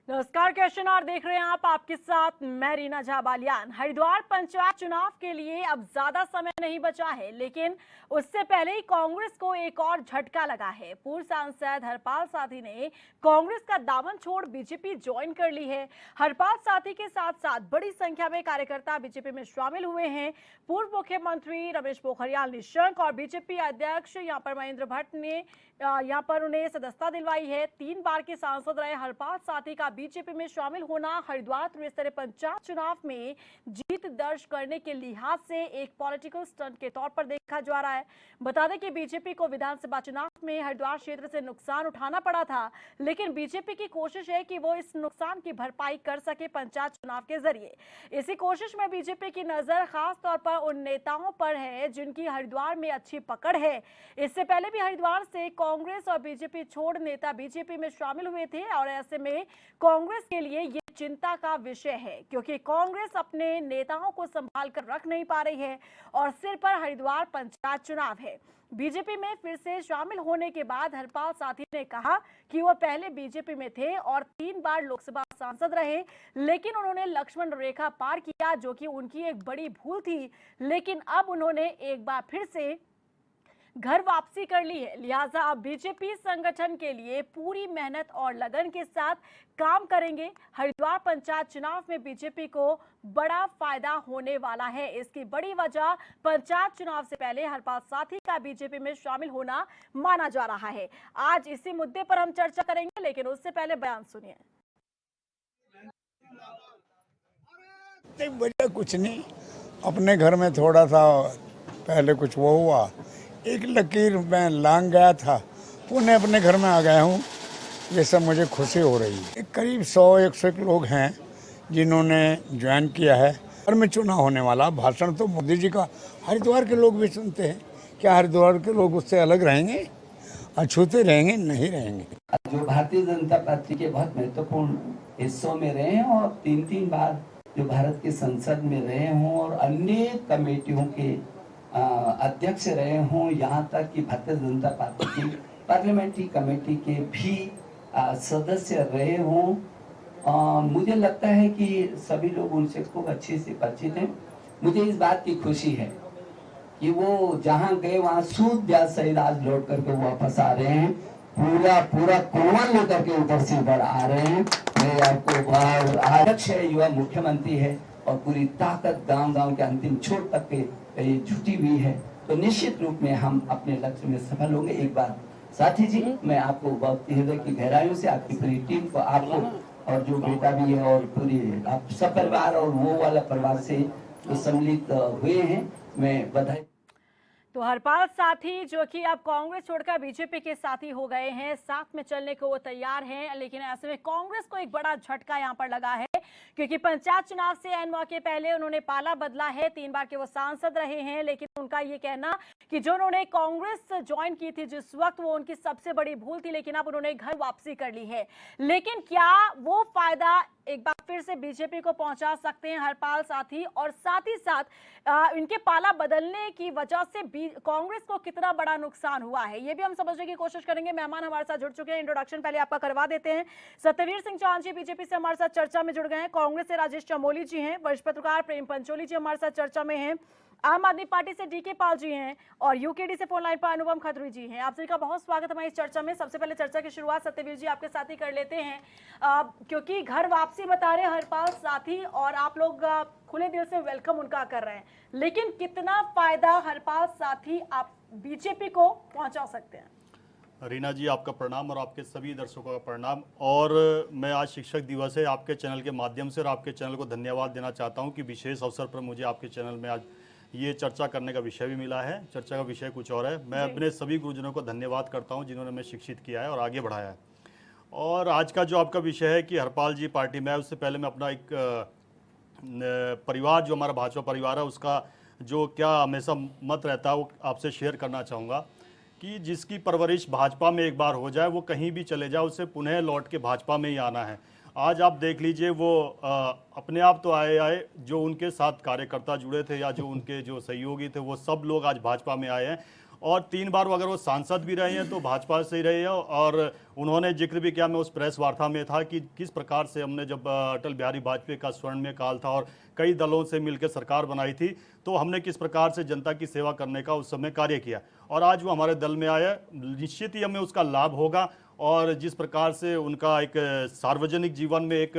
नमस्कार, question our देख रहे हैं आप। आपके साथ मैं रीना झा बालियान। हरिद्वार पंचायत चुनाव के लिए अब ज्यादा समय नहीं बचा है, लेकिन उससे पहले ही कांग्रेस को एक और झटका लगा है। पूर्व सांसद हरपाल साथी ने कांग्रेस का दामन छोड़ बीजेपी ज्वाइन कर ली है। हरपाल साथी के साथ साथ बड़ी संख्या में कार्यकर्ता बीजेपी में शामिल हुए हैं। पूर्व मुख्यमंत्री रमेश पोखरियाल निशंक और बीजेपी अध्यक्ष यहां पर महेंद्र भट्ट ने यहां पर उन्हें सदस्यता दिलवाई है। 3 बार के सांसद रहे हरपाल साथी का बीजेपी में शामिल होना हरिद्वार त्रिस्तरीय पंचायत चुनाव में जीत दर्ज करने के लिहाज से एक पॉलिटिकल स्टंट के तौर पर देखा जा रहा है। बता दें कि बीजेपी को विधानसभा चुनाव में हरिद्वार क्षेत्र से नुकसान उठाना पड़ा था, लेकिन बीजेपी की कोशिश है कि वो इस नुकसान की भरपाई कर सके पंचायत चुनाव के जरिए। इसी कोशिश में बीजेपी की नजर खास तौर पर उन नेताओं पर है जिनकी हरिद्वार में अच्छी पकड़ है। इससे पहले भी हरिद्वार से कांग्रेस और बीजेपी छोड़ नेता बीजेपी में शामिल हुए थे और ऐसे में कांग्रेस के लिए ये चिंता का विषय है, क्योंकि कांग्रेस अपने नेताओं को संभाल कर रख नहीं पा रही है और सिर पर हरिद्वार पंचायत चुनाव है। बीजेपी में फिर से शामिल होने के बाद हरपाल साथी ने कहा कि वो पहले बीजेपी में थे और 3 बार लोकसभा सांसद रहे, लेकिन उन्होंने लक्ष्मण रेखा पार किया, जो कि उनकी एक बड़ी भूल थी। लेकिन अब उन्होंने एक बार फिर से घर वापसी कर ली है, लिहाजा अब बीजेपी संगठन के लिए पूरी मेहनत और लगन के साथ काम करेंगे। हरिद्वार पंचायत चुनाव में बीजेपी को बड़ा फायदा होने वाला है। इसकी बड़ी वजह पंचायत चुनाव से पहले हरपाल साथी का बीजेपी में शामिल होना माना जा रहा है। आज इसी मुद्दे पर हम चर्चा करेंगे, लेकिन उससे पहले बयान सुनिए। वजह कुछ नहीं, अपने घर में थोड़ा सा पहले कुछ वो हुआ, एक लकीर मैं लांग गया था, पुणे अपने घर में आ गया हूँ। ये सब मुझे खुशी हो रही है। करीब 100-101 लोग हैं जिन्होंने ज्वाइन किया है। और में चुनाव होने वाला भाषण तो मोदी जी का हरिद्वार के लोग भी सुनते हैं। क्या हरिद्वार के लोग उससे अलग रहेंगे? अछूते रहेंगे? नहीं रहेंगे। जो भारतीय जनता पार्टी के बहुत महत्वपूर्ण हिस्सों में रहे हैं और 3-3 बार जो भारत की संसद में रहे हों और अन्य कमेटियों के अध्यक्ष रहे हों, यहाँ तक कि भारतीय जनता पार्टी की पार्लियामेंट्री कमेटी के भी सदस्य रहे हों। मुझे लगता है कि सभी लोग उनसे खूब अच्छे से परिचित हैं। मुझे इस बात की खुशी है कि वो जहाँ गए वहाँ सूद ब्याज सहित आज लौट करके वापस आ रहे हैं। पूरा कोमल लेकर के ऊपर से ऊपर आ रहे हैं। मैं आपको अध्यक्ष है, युवा मुख्यमंत्री है और पूरी ताकत गांव-गांव के अंतिम छोर तक के ये जुटी हुई है, तो निश्चित रूप में हम अपने लक्ष्य में सफल होंगे। एक बार साथी जी, मैं आपको बहुत हृदय की गहराइयों से आपकी पूरी टीम को, आपको और जो बेटा भी है और पूरी आप सब परिवार और वो वाला परिवार से जो सम्मिलित हुए हैं, मैं बधाई। तो हरपाल साथी जो कि अब कांग्रेस छोड़कर बीजेपी के साथी हो गए हैं, साथ में चलने को वो तैयार हैं, लेकिन ऐसे में कांग्रेस को एक बड़ा झटका यहां पर लगा है, क्योंकि पंचायत चुनाव से ऐन मौके पहले उन्होंने पाला बदला है। 3 बार के वो सांसद रहे हैं, लेकिन उनका ये कहना कि जो उन्होंने कांग्रेस ज्वाइन की थी जिस वक्त, वो उनकी सबसे बड़ी भूल थी, लेकिन अब उन्होंने घर वापसी कर ली है। लेकिन क्या वो फायदा एक बार फिर से बीजेपी को पहुंचा सकते हैं हरपाल साथी, और साथ ही साथ इनके पाला बदलने की वजह से कांग्रेस को कितना बड़ा नुकसान हुआ है, ये भी हम समझने की कोशिश करेंगे। मेहमान हमारे साथ जुड़ चुके हैं, इंट्रोडक्शन पहले आपका करवा देते हैं। सत्यवीर सिंह चौहान जी बीजेपी से हमारे साथ चर्चा में जुड़ गए हैं। कांग्रेस से राजेश चमोली जी हैं, वरिष्ठ पत्रकार प्रेम पंचोली जी हमारे साथ चर्चा में हैं। आम आदमी पार्टी से डीके पाल जी हैं और यूकेडी से फोन लाइन पर अनुपम खत्री जी हैं। आप सभी का बहुत स्वागत हमारी इस चर्चा में। सबसे पहले चर्चा की शुरुआत सत्यवीर जी आपके साथ ही कर लेते हैं, क्योंकि घर वापसी बता रहे हरपाल साथी और आप लोग खुले दिल से वेलकम उनका कर रहे हैं, लेकिन कितना फायदा हरपाल साथी आप बीजेपी को पहुंचा सकते हैं? रीना जी, आपका प्रणाम और आपके सभी दर्शकों का प्रणाम। और मैं आज शिक्षक दिवस है, आपके चैनल के माध्यम से और आपके चैनल को धन्यवाद देना चाहता हूं कि विशेष अवसर पर मुझे आपके चैनल में आज ये चर्चा करने का विषय भी मिला है। चर्चा का विषय कुछ और है। मैं अपने सभी गुरुजनों को धन्यवाद करता हूं जिन्होंने हमें शिक्षित किया है और आगे बढ़ाया है। और आज का जो आपका विषय है कि हरपाल जी पार्टी में, उससे पहले मैं अपना एक परिवार, जो हमारा भाजपा परिवार है, उसका जो क्या हमेशा मत रहता है वो आपसे शेयर करना चाहूँगा कि जिसकी परवरिश भाजपा में एक बार हो जाए वो कहीं भी चले जाए, उसे पुनः लौट के भाजपा में ही आना है। आज आप देख लीजिए, वो अपने आप तो आए जो उनके साथ कार्यकर्ता जुड़े थे या जो उनके जो सहयोगी थे, वो सब लोग आज भाजपा में आए हैं और 3 बार अगर वो सांसद भी रहे हैं तो भाजपा से ही रहे हैं। और उन्होंने जिक्र भी किया, मैं उस प्रेस वार्ता में था, कि किस प्रकार से हमने जब अटल बिहारी वाजपेयी का स्वर्णिम काल था और कई दलों से मिलकर सरकार बनाई थी, तो हमने किस प्रकार से जनता की सेवा करने का उस समय कार्य किया। और आज वो हमारे दल में आया, निश्चित ही हमें उसका लाभ होगा। और जिस प्रकार से उनका एक सार्वजनिक जीवन में एक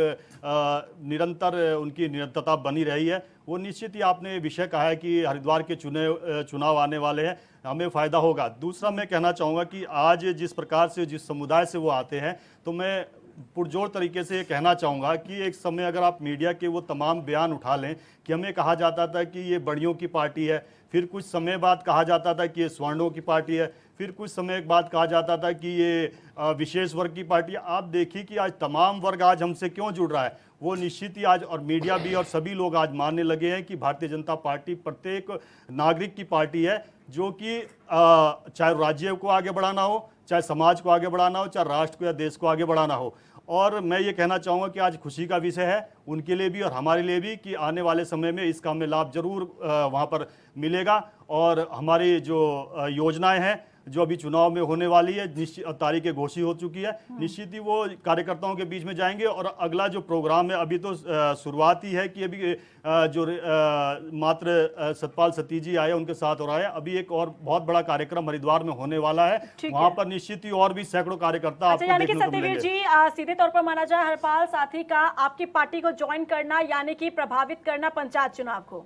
निरंतर उनकी निरंतरता बनी रही है, वो निश्चित ही आपने विषय कहा है कि हरिद्वार के चुनाव आने वाले हैं, हमें फ़ायदा होगा। दूसरा मैं कहना चाहूँगा कि आज जिस प्रकार से जिस समुदाय से वो आते हैं, तो मैं पुरजोर तरीके से ये कहना चाहूँगा कि एक समय अगर आप मीडिया के वो तमाम बयान उठा लें कि हमें कहा जाता था कि ये बड़ियों की पार्टी है, फिर कुछ समय बाद कहा जाता था कि ये स्वर्णों की पार्टी है, फिर कुछ समय बाद कहा जाता था कि ये विशेष वर्ग की पार्टी है। आप देखिए कि आज तमाम वर्ग आज हमसे क्यों जुड़ रहा है, वो निश्चित ही आज, और मीडिया भी और सभी लोग आज मानने लगे हैं कि भारतीय जनता पार्टी प्रत्येक नागरिक की पार्टी है, जो कि चाहे राज्य को आगे बढ़ाना हो, चाहे समाज को आगे बढ़ाना हो, चाहे राष्ट्र को या देश को आगे बढ़ाना हो। और मैं ये कहना चाहूँगा कि आज खुशी का विषय है उनके लिए भी और हमारे लिए भी कि आने वाले समय में इसका हमें लाभ जरूर वहाँ पर मिलेगा। और हमारी जो योजनाएं हैं जो अभी चुनाव में होने वाली है, निश्चित तारीखें घोषित हो चुकी है, निश्चित ही वो कार्यकर्ताओं के बीच में जाएंगे। और अगला जो प्रोग्राम है, अभी तो शुरुआत ही है कि अभी जो मात्र सतपाल सती जी आए उनके साथ हो रहा है, अभी एक और बहुत बड़ा कार्यक्रम हरिद्वार में होने वाला है, वहां पर निश्चित ही और भी सैकड़ों कार्यकर्ता आपको यानी कि देखने को सत्यवीर मिलेंगे। जी, सीधे तौर पर माना जाए हरपाल साथी का आपकी पार्टी को ज्वाइन करना यानी कि प्रभावित करना पंचायत चुनाव को।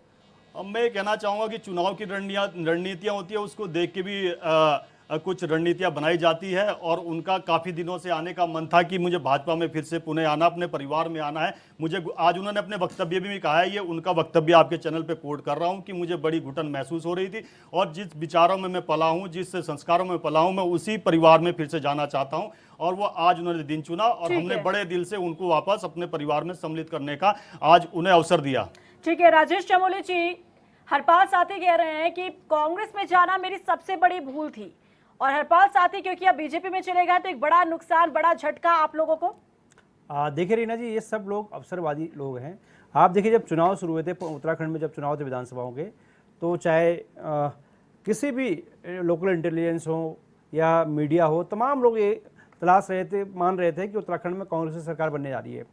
अब मैं कहना चाहूँगा कि चुनाव की रणनीतियाँ होती है, उसको देख के भी कुछ रणनीतियाँ बनाई जाती है। और उनका काफ़ी दिनों से आने का मन था कि मुझे भाजपा में फिर से पुणे आना, अपने परिवार में आना है। मुझे आज उन्होंने अपने वक्तव्य में भी कहा है, ये उनका वक्तव्य आपके चैनल पे कोट कर रहा हूँ, कि मुझे बड़ी घुटन महसूस हो रही थी और जिस विचारों में मैं पला हूँ, जिस संस्कारों में पला हूँ, मैं उसी परिवार में फिर से जाना चाहता हूँ। और वो आज उन्होंने दिन चुना और हमने बड़े दिल से उनको वापस अपने परिवार में सम्मिलित करने का आज उन्हें अवसर दिया। ठीक है राजेश चमोली जी, हरपाल साथी कह रहे हैं कि कांग्रेस में जाना मेरी सबसे बड़ी भूल थी, और हरपाल साथी क्योंकि अब बीजेपी में चले गए तो एक बड़ा नुकसान, बड़ा झटका आप लोगों को। देखिए रीना जी, ये सब लोग अवसरवादी लोग हैं। आप देखिए, जब चुनाव शुरू हुए थे उत्तराखंड में, जब चुनाव थे विधानसभाओं के, तो चाहे किसी भी लोकल इंटेलिजेंस हो या मीडिया हो, तमाम लोग ये तलाश रहे थे, मान रहे थे कि उत्तराखंड में कांग्रेस की सरकार बनने जा रही है।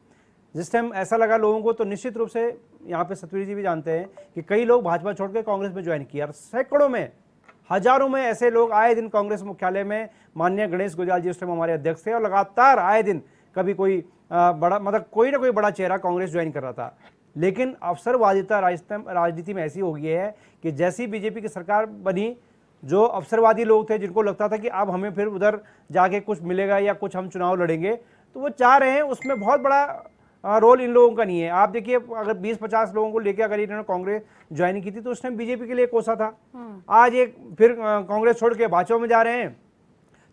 जिस टाइम ऐसा लगा लोगों को, तो निश्चित रूप से यहाँ पे सतवीर जी भी जानते हैं कि कई लोग भाजपा छोड़ के कांग्रेस में ज्वाइन किया। सैकड़ों में, हजारों में ऐसे लोग आए दिन कांग्रेस मुख्यालय में, माननीय गणेश गुजराल जी उस टाइम हमारे अध्यक्ष थे, और लगातार आए दिन कभी कोई बड़ा, मतलब कोई ना कोई बड़ा चेहरा कांग्रेस ज्वाइन कर रहा था। लेकिन अवसरवादिता राजनीति में ऐसी हो गई है कि जैसी बीजेपी की सरकार बनी, जो अवसरवादी लोग थे, जिनको लगता था कि अब हमें फिर उधर जाके कुछ मिलेगा या कुछ हम चुनाव लड़ेंगे, तो वो चाह रहे हैं, उसमें बहुत बड़ा रोल इन लोगों का नहीं है। आप देखिए, अगर 20-50 लोगों को लेकर अगर इन्होंने कांग्रेस ज्वाइन की थी तो उस टाइम बीजेपी के लिए कोसा था। आज एक फिर कांग्रेस छोड़ के भाजपा में जा रहे हैं,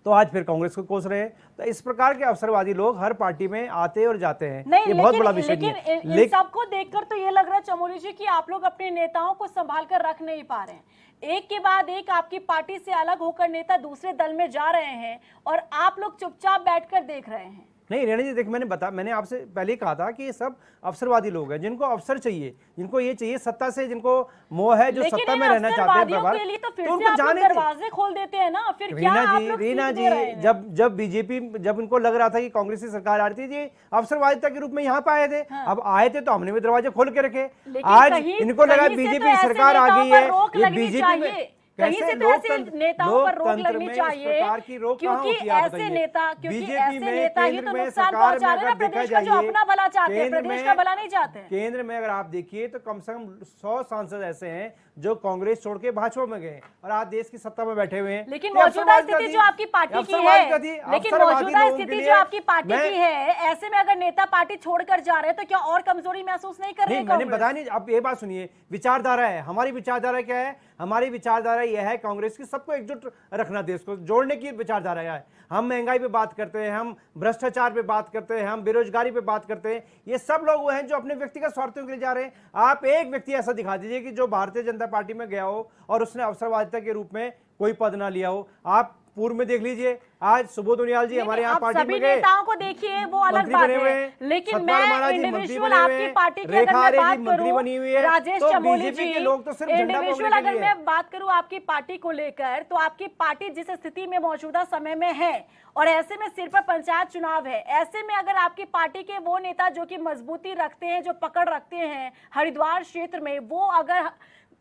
तो आज फिर कांग्रेस को कोस रहे हैं। तो इस प्रकार के अवसरवादी लोग हर पार्टी में आते और जाते हैं, ये बहुत बड़ा विषय नहीं है। लेकिन सबको देखकर तो ये लग रहा है चमोली जी कि आप लोग अपने नेताओं को संभाल कर रख नहीं पा रहे हैं। एक के बाद एक आपकी पार्टी से अलग होकर नेता दूसरे दल में जा रहे हैं और आप लोग चुपचाप बैठकर देख रहे हैं। नहीं रेणा जी, देख, मैंने आपसे पहले ही कहा था कि ये सब अवसरवादी लोग हैं, जिनको अवसर चाहिए, जिनको ये चाहिए सत्ता से, जिनको मोह है, जो सत्ता में रहना चाहते हैं प्रभाव, तो उनको जाने दरवाजे खोल देते हैं ना। फिर क्या आप लोग रीना जी, जब बीजेपी, जब उनको लग रहा था कि कांग्रेस की सरकार आ रही थी, ये अवसरवादिता के रूप में यहाँ पे आए थे। अब आए थे तो हमने भी दरवाजे खोल के रखे। आज इनको लगा बीजेपी की सरकार आ गई है, ये बीजेपी में कहीं से तो ऐसे नेताओं पर रोक लगनी चाहिए, क्योंकि ऐसे नेता ही तो नुकसान पहुंचा रहे हैं प्रदेश का, जो अपना भला चाहते हैं, प्रदेश का भला नहीं चाहते हैं। केंद्र में अगर आप देखिए तो कम से कम 100 सांसद ऐसे हैं जो कांग्रेस छोड़ के भाजपा में गए और आज देश की सत्ता में बैठे हुए हैं। लेकिन मौजूदा स्थिति जो आपकी पार्टी की है, लेकिन मौजूदा स्थिति जो आपकी पार्टी की है, ऐसे में अगर नेता पार्टी छोड़कर जा रहे हैं तो क्या और कमजोरी महसूस नहीं कर रहे हैं? मैंने बताया नहीं, अब ये बात सुनिए, विचारधारा है, हमारी विचारधारा क्या है? हमारी विचारधारा यह है कांग्रेस की, सबको एकजुट रखना, देश को जोड़ने की विचारधारा है। हम महंगाई पे बात करते हैं, हम भ्रष्टाचार पे बात करते हैं, हम बेरोजगारी पे बात करते हैं। ये सब लोग वो हैं जो अपने व्यक्तिगत स्वार्थों के लिए जा रहे हैं। आप एक व्यक्ति ऐसा दिखा दीजिए कि जो भारतीय जनता पार्टी में गया हो और उसने अवसरवादिता के रूप में कोई पद ना लिया हो। आप पूर्व में देख लीजिए, आज सुबोध उनियाल जी हमारे यहाँ आप पार्टी सभी में गए, नेताओं को देखिए वो अलग मंत्री बात बने हुए है, हैं, लेकिन सतपाल महाराज मैं जी मंत्री इंडिविजुअल बने हुए आपकी हैं, पार्टी की अगर रेखा मैं आर्य बात जी मंत्री करूं, बनी हुई है, राजेश तो चमोली बीजेपी जी, के लोग तो सिर्फ झंडा इंडिविजुअल फूंकने के अगर लिए मैं बात करूं आपकी पार्टी को लेकर, तो आपकी पार्टी जिस स्थिति में मौजूदा समय में है और ऐसे में सिर पर पंचायत चुनाव है, ऐसे में अगर आपकी पार्टी के वो नेता जो कि मजबूती रखते हैं, जो पकड़ रखते हैं हरिद्वार क्षेत्र में, वो अगर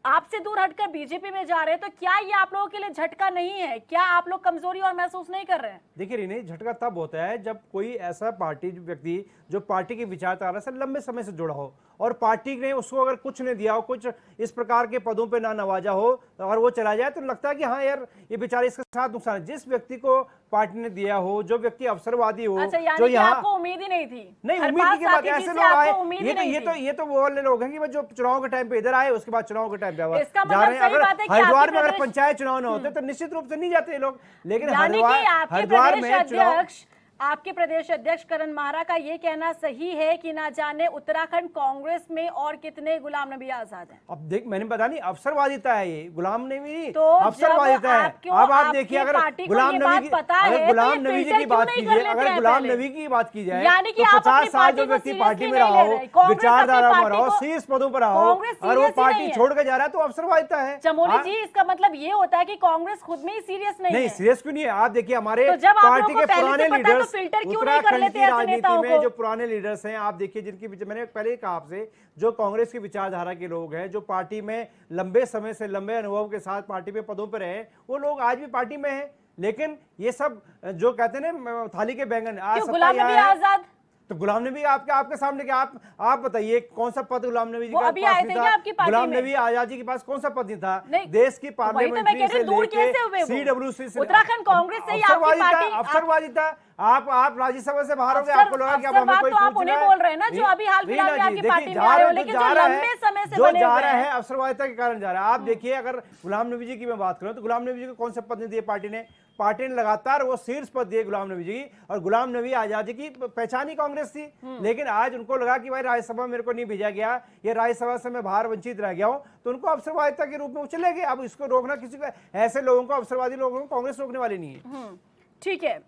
आपसे दूर हटकर बीजेपी में जा रहे हैं, तो क्या ये आप लोगों के लिए झटका नहीं है? क्या आप लोग कमजोरी और महसूस नहीं कर रहे हैं? देखिए रीना, झटका तब होता है जब कोई ऐसा पार्टी व्यक्ति जो पार्टी की विचारधारा से लंबे समय से जुड़ा हो और पार्टी ने उसको अगर कुछ नहीं दिया हो, कुछ इस प्रकार के पदों पे ना नवाजा हो और वो चला जाए, तो लगता है कि हाँ यार ये बेचारे इसके साथ नुकसान है। जिस व्यक्ति को पार्टी ने दिया हो, जो व्यक्ति अवसरवादी हो, अच्छा, यानी जो कि यहाँ आपको उम्मीद ही नहीं थी? नहीं, हरपाल उम्मीद की बात, साथी जी ऐसे से लोग आपको आए, उम्मीद ही नहीं थी? ये तो वो वाले लोग हैं कि जो चुनाव के टाइम पे इधर आए, उसके बाद चुनाव के टाइम पे इसका जा मतलब रहे हैं। सही अगर बात है कि हरिद्वार आपके में अगर प्रदेश- पंचायत चुनाव न होते तो निश्चित रूप से नहीं जाते ये लोग, लेकिन यानी कि आपके हरिद्वार प्रदेश में चुनाव, अध्यक्ष, आपके प्रदेश अध्यक्ष करण माहरा का ये कहना सही है कि ना जाने उत्तराखंड कांग्रेस में और कितने गुलाम नबी आजाद हैं? अब देख, मैंने बता नहीं, अवसरवादिता है ये, गुलाम नबी नहीं, तो अवसरवादिता है। जब अब आप आपकी देखिए, अगर पार्टी को गुलाम ये नबी बात की, पता है, अगर तो गुलाम ये नबी जी फिल्टर की क्यों बात नहीं कीजिए, कर लेते अगर हैं गुलाम पहले? नबी की बात की जाए यानी कि तो आप 50 अपनी साल पार्टी जो को व्यक्ति seriously पार्टी में नहीं रहा ले हो, रहे। कांग्रेस विचारधारा अपनी में रहा हो, पार्टी को- शीर्ष पदों पर रहा हो, कांग्रेस और वो serious ही पार्टी नहीं है। छोड़ के जा रहा है, तो अवसरवादिता है। चमोली हाँ, जी, इसका मतलब ये होता है कि कांग्रेस खुद में ही सीरियस नहीं नहीं, है? सीरियस क्यों नहीं है? आप देखिए हमारे तो जब आप पार्टी लोगों के को पहले से पुराने पता है, तो लीडर्स, फिल्टर क्यों नहीं कर उत्तराखंड लेते की ऐसे राजनीति नेताओं में को? जो पुराने लीडर्स हैं, आप देखिए, जिनकी मैंने पहले ही कहा आपसे, जो कांग्रेस की विचारधारा के लोग हैं, जो पार्टी में लंबे समय से, लंबे अनुभव के साथ पार्टी पे पदों पर रहे, वो लोग आज भी पार्टी में हैं। लेकिन ये सब जो कहते हैं ना थाली के बैंगन, आज क्यों सत्ता गुलाम यहाँ नबी है, आजाद? तो गुलाम नबी आपके सामने क्या, आप बताइए कौन सा पद गुलाम नबी जी वो के अभी पास आए नहीं थे था? क्या आपकी पार्टी गुलाम में? नबी आजाद जी के पास कौन सा पद नहीं था? नहीं, देश की वही तो मैं पार्लियामेंट्री कह रही से हूं, दूर कैसे हुए लेके वो? सीडब्ल्यूसी से, उत्तराखंड कांग्रेस से ही आपकी पार्टी- अवसरवादिता, आप राज्यसभा से बाहर हो गए, आपको लगा कि अब हमें अवसरवाद कोई तो आप पूछ उन्हें रहा है। बोल रहे हैं ना, जो अभी हाल फिलहाल में रीना जी, आपकी पार्टी देखिए, में आ रहे हो, जा लेकिन रहा जो है, लंबे समय से जो बने जा हुए रहा हैं। है अवसरवादिता के कारण जा रहा है। आप देखिए, अगर गुलाम नबी जी की मैं बात करूं, तो गुलाम नबी जी को कौन सा पद नहीं दिए पार्टी ने? पार्टी ने लगातार वो शीर्ष पद दिए गुलाम नबी जी की, और गुलाम नबी आजादी की पहचान ही कांग्रेस थी। लेकिन आज उनको लगा कि भाई राज्यसभा मेरे को नहीं भेजा गया, ये राज्यसभा से मैं बाहर वंचित रह गया हूं, तो उनको अवसरवादिता के रूप में वो चले गए। अब इसको रोकना किसी को, ऐसे लोगों को, अवसरवादी लोगों को कांग्रेस रोकने वाली नहीं है। ठीक है,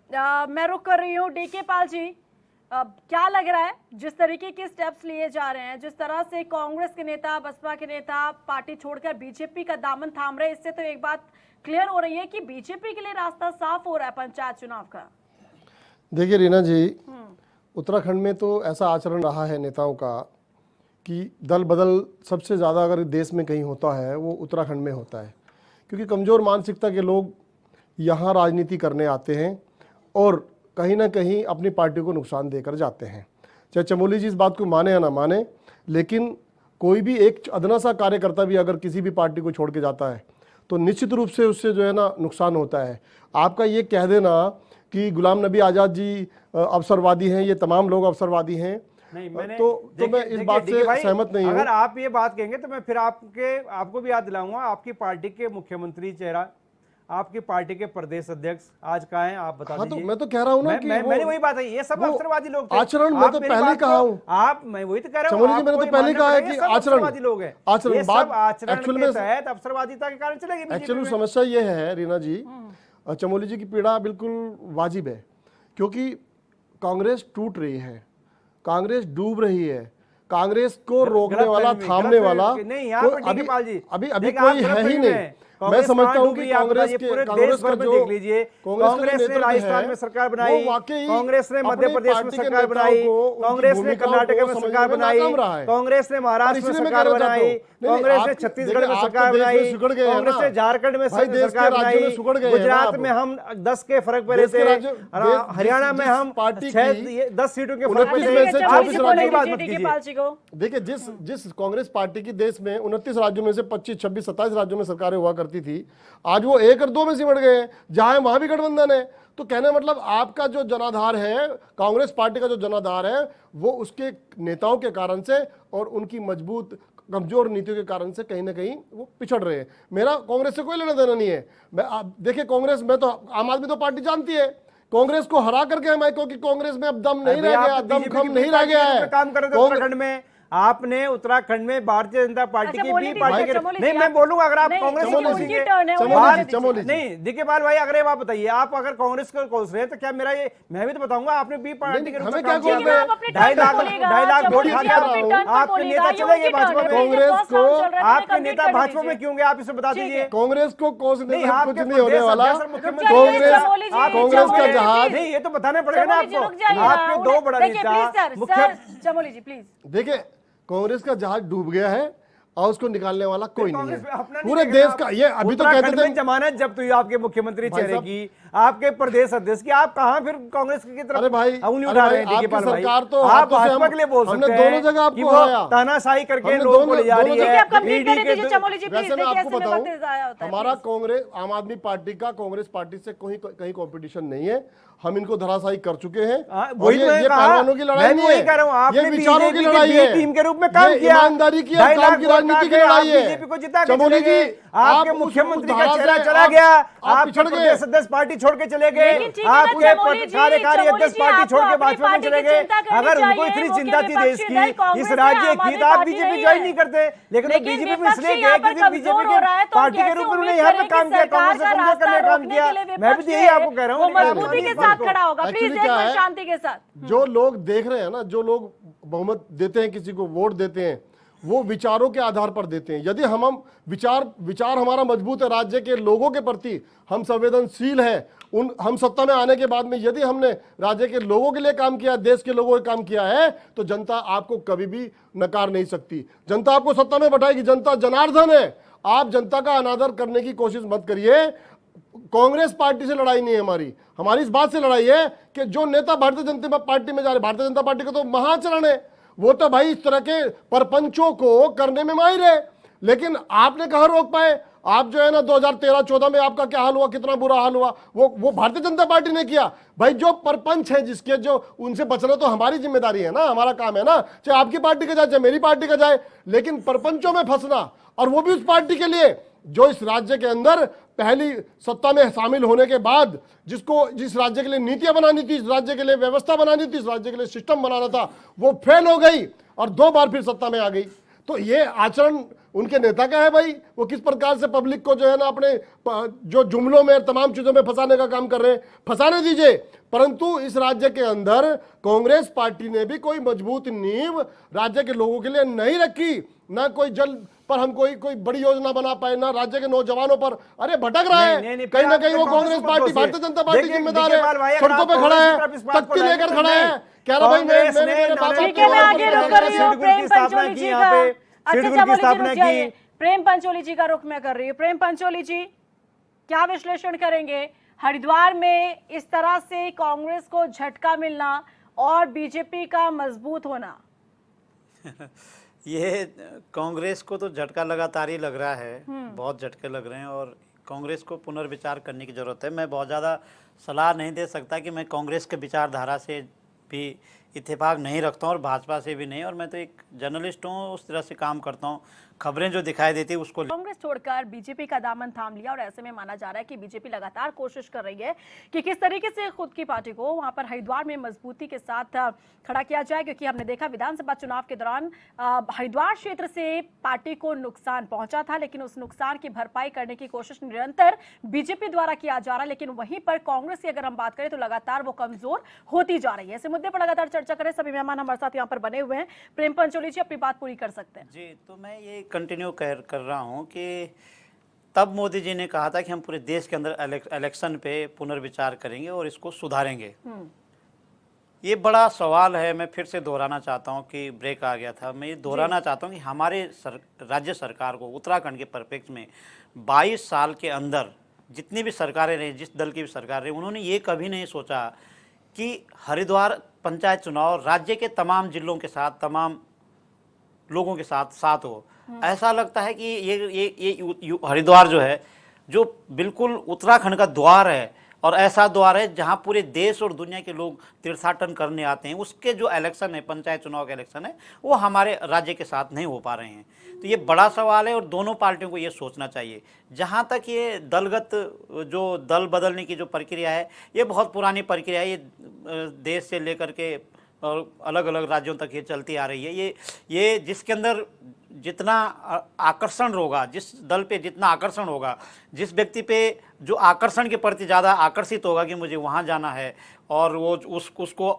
मैं रुक कर रही हूँ। डीके पाल जी, क्या लग रहा है जिस तरीके के स्टेप्स लिए जा रहे हैं, जिस तरह से कांग्रेस के नेता, बसपा के नेता पार्टी छोड़कर बीजेपी का दामन थाम रहे हैं, इससे तो एक बात क्लियर हो रही है कि बीजेपी के लिए रास्ता साफ हो रहा है पंचायत चुनाव का। देखिए रीना जी, उत्तराखंड में तो ऐसा आचरण रहा है नेताओं का कि दल बदल सबसे ज़्यादा अगर देश में कहीं होता है वो उत्तराखंड में होता है, क्योंकि कमज़ोर मानसिकता के लोग यहाँ राजनीति करने आते हैं और कहीं ना कहीं अपनी पार्टी को नुकसान देकर जाते हैं। चाहे चमोली जी इस बात को माने या ना माने, लेकिन कोई भी एक अदना सा कार्यकर्ता भी अगर किसी भी पार्टी को छोड़ के जाता है तो निश्चित रूप से उससे जो है ना नुकसान होता है। आपका ये कह देना कि गुलाम नबी आज़ाद जी अवसरवादी हैं, ये तमाम लोग अवसरवादी हैं, नहीं, मैंने तो मैं इस बात से सहमत नहीं हूँ। अगर आप ये बात कहेंगे तो मैं फिर आपको भी याद दिलाऊंगा, आपकी पार्टी के मुख्यमंत्री चेहरा, आपकी पार्टी के प्रदेश अध्यक्ष आज कहाँ हैं, आप बता हाँ, तो दीजिए। मैं तो कह रहा हूँ ना कि मैंने वही बात है, ये सब वो अवसरवादी लोग थे। आचरण मैं आप तो मेरी पहले बात कहा को- हूँ। आप, मैं वही तो कह रहा हूँ, चमोली जी, मैंने आपको तो पहले ये कहा है मानना कि पड़ेगा, सब आचरण- अवसरवादी लोग हैं। आचरण ये बात सब आचरण एक्चुअल के में तहत अवसरवादिता के कारण चलेगी बीजेपी एक्चुअली में। समस्या ये है रीना जी, चमोली जी की पीड़ा बिल्कुल वाजिब है, क्योंकि कांग्रेस टूट रही है, कांग्रेस डूब रही है, कांग्रेस को रोकने वाला, थामने वाला नहीं, यहाँ पर अभी DK पाल जी, अभी देखिए, कोई आप है गलत ही फहमी नहीं। में मैं कांग्रेस समझता कहाँ हूँ डूबी कि है, आप कांग्रेस बताइए, के पूरे कांग्रेस देश का भर में जो देख लीजिए, कांग्रेस ने राजस्थान में सरकार बनाई, कांग्रेस ने मध्य प्रदेश में सरकार बनाई, कांग्रेस ने कर्नाटक में सरकार बनाई, कांग्रेस ने महाराष्ट्र में सरकार बनाई, कांग्रेस ने छत्तीसगढ़ में सरकार बनाई, कांग्रेस ने झारखंड में सरकार बनाई, गुजरात में हम 10 के फर्क पे रहते हैं, हरियाणा में हम 10 सीटों के फर्क पे थे। आप इसी वाली बात मत कीजिए। देखिए, जिस कांग्रेस पार्टी की देश में 29 राज्यों में से 25, 26, 27 राज्यों में सरकारें हुआ करती थी, आज वो 1 और 2 में सिमट गए हैं, जहां वहां भी गठबंधन है। तो कहने मतलब आपका जो जनाधार है, कांग्रेस पार्टी का जो जनाधार है, वो उसके नेताओं के कारण से और उनकी मजबूत कमजोर नीतियों के कारण से कहीं ना कहीं वो पिछड़ रहे हैं। मेरा कांग्रेस से कोई लेना देना नहीं है। देखिए, कांग्रेस में तो आम आदमी तो पार्टी जानती है, कांग्रेस को हरा करके मैं, क्योंकि कांग्रेस में अब दम नहीं रह गया, दम खम नहीं रह गया है। काम कर रहे थे उत्तराखंड में, आपने उत्तराखंड में भारतीय जनता पार्टी अच्छा, की बोलिए बी दीजिए, पार्टी के चमोली नहीं जी, मैं आप- बोलूंगा अगर आप नहीं, कांग्रेस देखिए, को उनकी कोसेंगे टर्न है, वो चमोली बोलने जी, दीजिए। चमोली जी। नहीं देखिए बाल भाई अगर आप बताइए आप अगर कांग्रेस को कोस रहे हैं तो क्या मेरा ये मैं भी तो बताऊंगा आपने बी पार्टी के रूप में हमें काम क्या किया। बोल रहे हैं? आप अपने ढाई टर्न पे लाख बोलिएगा, ढाई लाख चमोली वोट जी, खा आप अपने गया टर्न पे आपके बोलिएगा, नेता ये चले गए उनकी भाजपा टर्न है, में कांग्रेस फर्स्ट राउंड को- चल रहा है, आपके कंप्लीट नेता करने भाजपा में दीजिए। क्यों गए आप इसे बता ठीक है। दीजिए कांग्रेस को कोसने नहीं से आपके कुछ नहीं होने वाला। जाइए, चमोली जी, कांग्रेस का चमोली जी, जहाज नहीं ये तो बताना पड़ेगा ना चमोली जी, आपको रुक जाइए ना, आपके दो उन्हें- बड़ा देखिए, नेता प्लीज सर, मुख्य सर, चमोली जी प्लीज। देखिए कांग्रेस का जहाज डूब गया है और उसको निकालने वाला कोई नहीं कांग्रेस में है अपना नहीं पूरे देखना देश आप। का। ये अभी तो उत्तराखंड कहते में थे जमानत जब्त हुई आपके मुख्यमंत्री भाई चेहरे साहब- की आपके प्रदेश अध्यक्ष की आप कहाँ फिर कांग्रेस की तरफ अरे भाई, उंगली अरे उठा भाई, रहे हैं देखिए आपकी पाल भाई सरकार तो आप हाथों से भाजपा के लिए बोल हमने सकते दोनों हैं जगह आपको कि वो हराया। तानाशाही करके हमने लोगों को दोनों- ले जा रही दोनों है ठीक है, आप कंप्लीट ईडी करने के दीजिए, चमोली जी प्लीज। वैसे मैं देखिए, आपको ऐसे में बताऊं वक्त ज़ाया होता है, हमारा प्लीज। कांग्रेस आम आदमी पार्टी का कांग्रेस पार्टी से कहीं कंपटीशन नहीं है। हम इनको धराशायी कर चुके हैं हाँ, और वही तो ये मैंने कहा। पहलवानों की लड़ाई मैं नहीं वही है, कह रहा हूँ, आपने ये विचारों की BJP लड़ाई की है, टीम के रूप में काम ये किया। ईमानदारी की और 2.5 काम लाख की वोट राजनीति की खा के लड़ाई आप है। बीजेपी को जिता के चमोली चले गए। जी, आपके आप उस मुख्यमंत्री का धारा चेहरा से चला आप- गया आप आपके पिछड़ गए। प्रदेश अध्यक्ष पार्टी छोड़ के चले गए लेकिन ठीक है ना, आपके चमोली जी, कार्यकारी चमोली अध्यक्ष जी, पार्टी आपको छोड़ के अपनी भाजपा में पार्टी चले की गए चिंता करनी अगर उनको चाहिए, इतनी मुख्य चिंता थी देश विपक्षी दल की कांग्रेस इस है, राज्य आम की आदमी तो आप पार्टी बीजेपी नहीं ज्वाइन है। नहीं करते लेकिन वो लेकिन बीजेपी में विपक्ष इसलिए यहाँ गए पर क्योंकि बीजेपी कमजोर हो रहा है, के तो पार्टी के कैसे रूप में उम्मीद उन्होंने यहाँ पे करें कि काम किया सरकार कांग्रेस से का कमजोर करने का रास्ता काम रोकने किया के लिए मैं भी विपक्ष यही है, आपको कह रहा हूँ वो लेकिन मजबूती के इस साथ बात को- खड़ा होगा। प्लीज Actually एक क्या मिनट है? शांति के साथ। जो लोग देख रहे हैं ना, जो लोग बहुमत देते हैं, किसी को वोट देते हैं, वो विचारों के आधार पर देते हैं। यदि हम विचार हमारा मजबूत है, राज्य के लोगों के प्रति हम संवेदनशील हैं, हम सत्ता में आने के बाद में यदि हमने राज्य के लोगों के लिए काम किया, देश के लोगों के काम किया है, तो जनता आपको कभी भी नकार नहीं सकती। जनता आपको सत्ता में बैठाएगी। जनता जनार्दन है। आप जनता का अनादर करने की कोशिश मत करिए। कांग्रेस पार्टी से लड़ाई नहीं है हमारी इस बात से लड़ाई है कि जो नेता भारतीय जनता पार्टी में जा रहे, भारतीय जनता पार्टी का तो महाचरण है, वो तो भाई इस तरह के परपंचों को करने में माहिर है। लेकिन आपने कहाँ रोक पाए? आप जो है ना 2013-14 में आपका क्या हाल हुआ, कितना बुरा हाल हुआ, वो भारतीय जनता पार्टी ने किया। भाई जो परपंच है जिसके, जो उनसे बचना तो हमारी जिम्मेदारी है ना, हमारा काम है ना, चाहे आपकी पार्टी का जाए चाहे मेरी पार्टी का जाए। लेकिन परपंचों में फंसना, और वो भी उस पार्टी के लिए जो इस राज्य के अंदर पहली सत्ता में शामिल होने के बाद जिस राज्य के लिए नीतियां बनानी थी, इस राज्य के लिए व्यवस्था बनानी थी, इस राज्य के लिए सिस्टम बनाना था, वो फेल हो गई और 2 बार फिर सत्ता में आ गई। तो ये आचरण उनके नेता का है भाई। वो किस प्रकार से पब्लिक को जो है ना अपने जो जुमलों में तमाम चीजों में फंसाने का काम कर रहे हैं, फंसाने दीजिए। परंतु इस राज्य के अंदर कांग्रेस पार्टी ने भी कोई मजबूत नींव राज्य के लोगों के लिए नहीं रखी। ना कोई जल पर हम कोई बड़ी योजना बना पाए, ना राज्य के नौजवानों पर। अरे भटक रहा है कहीं ना कहीं वो कांग्रेस पार्टी, भारतीय जनता पार्टी जिम्मेदार है, सड़कों पे खड़ा है, तख्ती लेकर खड़ा है, कह रहा भाई मेरे बाबा ठीक है, मैं आगे रुक कर रही हूँ। प्रेम पंचोली जी का, अच्छा चमोली जी रुक जाइए। प्रेम पंचोली जी का रुख मैं कर रही हूँ। प्रेम पंचोली जी, क्या विश्लेषण करेंगे हरिद्वार में इस तरह से कांग्रेस को झटका मिलना और बीजेपी का मजबूत होना? ये कांग्रेस को तो झटका लगातार ही लग रहा है, बहुत झटके लग रहे हैं और कांग्रेस को पुनर्विचार करने की ज़रूरत है। मैं बहुत ज़्यादा सलाह नहीं दे सकता कि मैं कांग्रेस के विचारधारा से भी इत्तेफाक नहीं रखता हूँ और भाजपा से भी नहीं, और मैं तो एक जर्नलिस्ट हूँ, उस तरह से काम करता हूँ। खबरें जो दिखाई देती है उसको कांग्रेस छोड़कर बीजेपी का दामन थाम लिया और ऐसे में माना जा रहा है कि बीजेपी लगातार कोशिश कर रही है कि किस तरीके से खुद की पार्टी को वहां पर हरिद्वार में मजबूती के साथ खड़ा किया जाए, क्योंकि हमने देखा विधानसभा चुनाव के दौरान हरिद्वार क्षेत्र से पार्टी को नुकसान पहुंचा था, लेकिन उस नुकसान की भरपाई करने की कोशिश निरंतर बीजेपी द्वारा किया जा रहा है। लेकिन वहीं पर कांग्रेस की अगर हम बात करें तो लगातार वो कमजोर होती जा रही है। ऐसे मुद्दे पर लगातार चर्चा करें, सभी मेहमान हमारे साथ यहाँ पर बने हुए हैं। प्रेम पंचोली जी अपनी बात पूरी कर सकते हैं जी। तो मैं ये कंटिन्यू कर रहा हूँ कि तब मोदी जी ने कहा था कि हम पूरे देश के अंदर इलेक्शन पे पुनर्विचार करेंगे और इसको सुधारेंगे। ये बड़ा सवाल है, मैं फिर से दोहराना चाहता हूँ कि ब्रेक आ गया था, मैं ये दोहराना चाहता हूँ कि हमारे राज्य सरकार को, उत्तराखंड के परिप्रेक्ष्य में 22 साल के अंदर जितनी भी सरकारें रही, जिस दल की भी सरकार रही, उन्होंने ये कभी नहीं सोचा कि हरिद्वार पंचायत चुनाव राज्य के तमाम जिलों के साथ, तमाम लोगों के साथ हो। ऐसा लगता है कि ये हरिद्वार जो है, जो बिल्कुल उत्तराखंड का द्वार है और ऐसा द्वार है जहां पूरे देश और दुनिया के लोग तीर्थाटन करने आते हैं, उसके जो इलेक्शन है, पंचायत चुनाव का इलेक्शन है, वो हमारे राज्य के साथ नहीं हो पा रहे हैं। तो ये बड़ा सवाल है और दोनों पार्टियों को ये सोचना चाहिए। जहां तक ये दलगत जो दल बदलने की जो प्रक्रिया है, ये बहुत पुरानी प्रक्रिया है। ये देश से लेकर के और अलग अलग राज्यों तक ये चलती आ रही है। ये जिसके अंदर जितना आकर्षण होगा, जिस दल पे जितना आकर्षण होगा, जिस व्यक्ति पे जो आकर्षण के प्रति ज़्यादा आकर्षित होगा कि मुझे वहाँ जाना है और वो उसको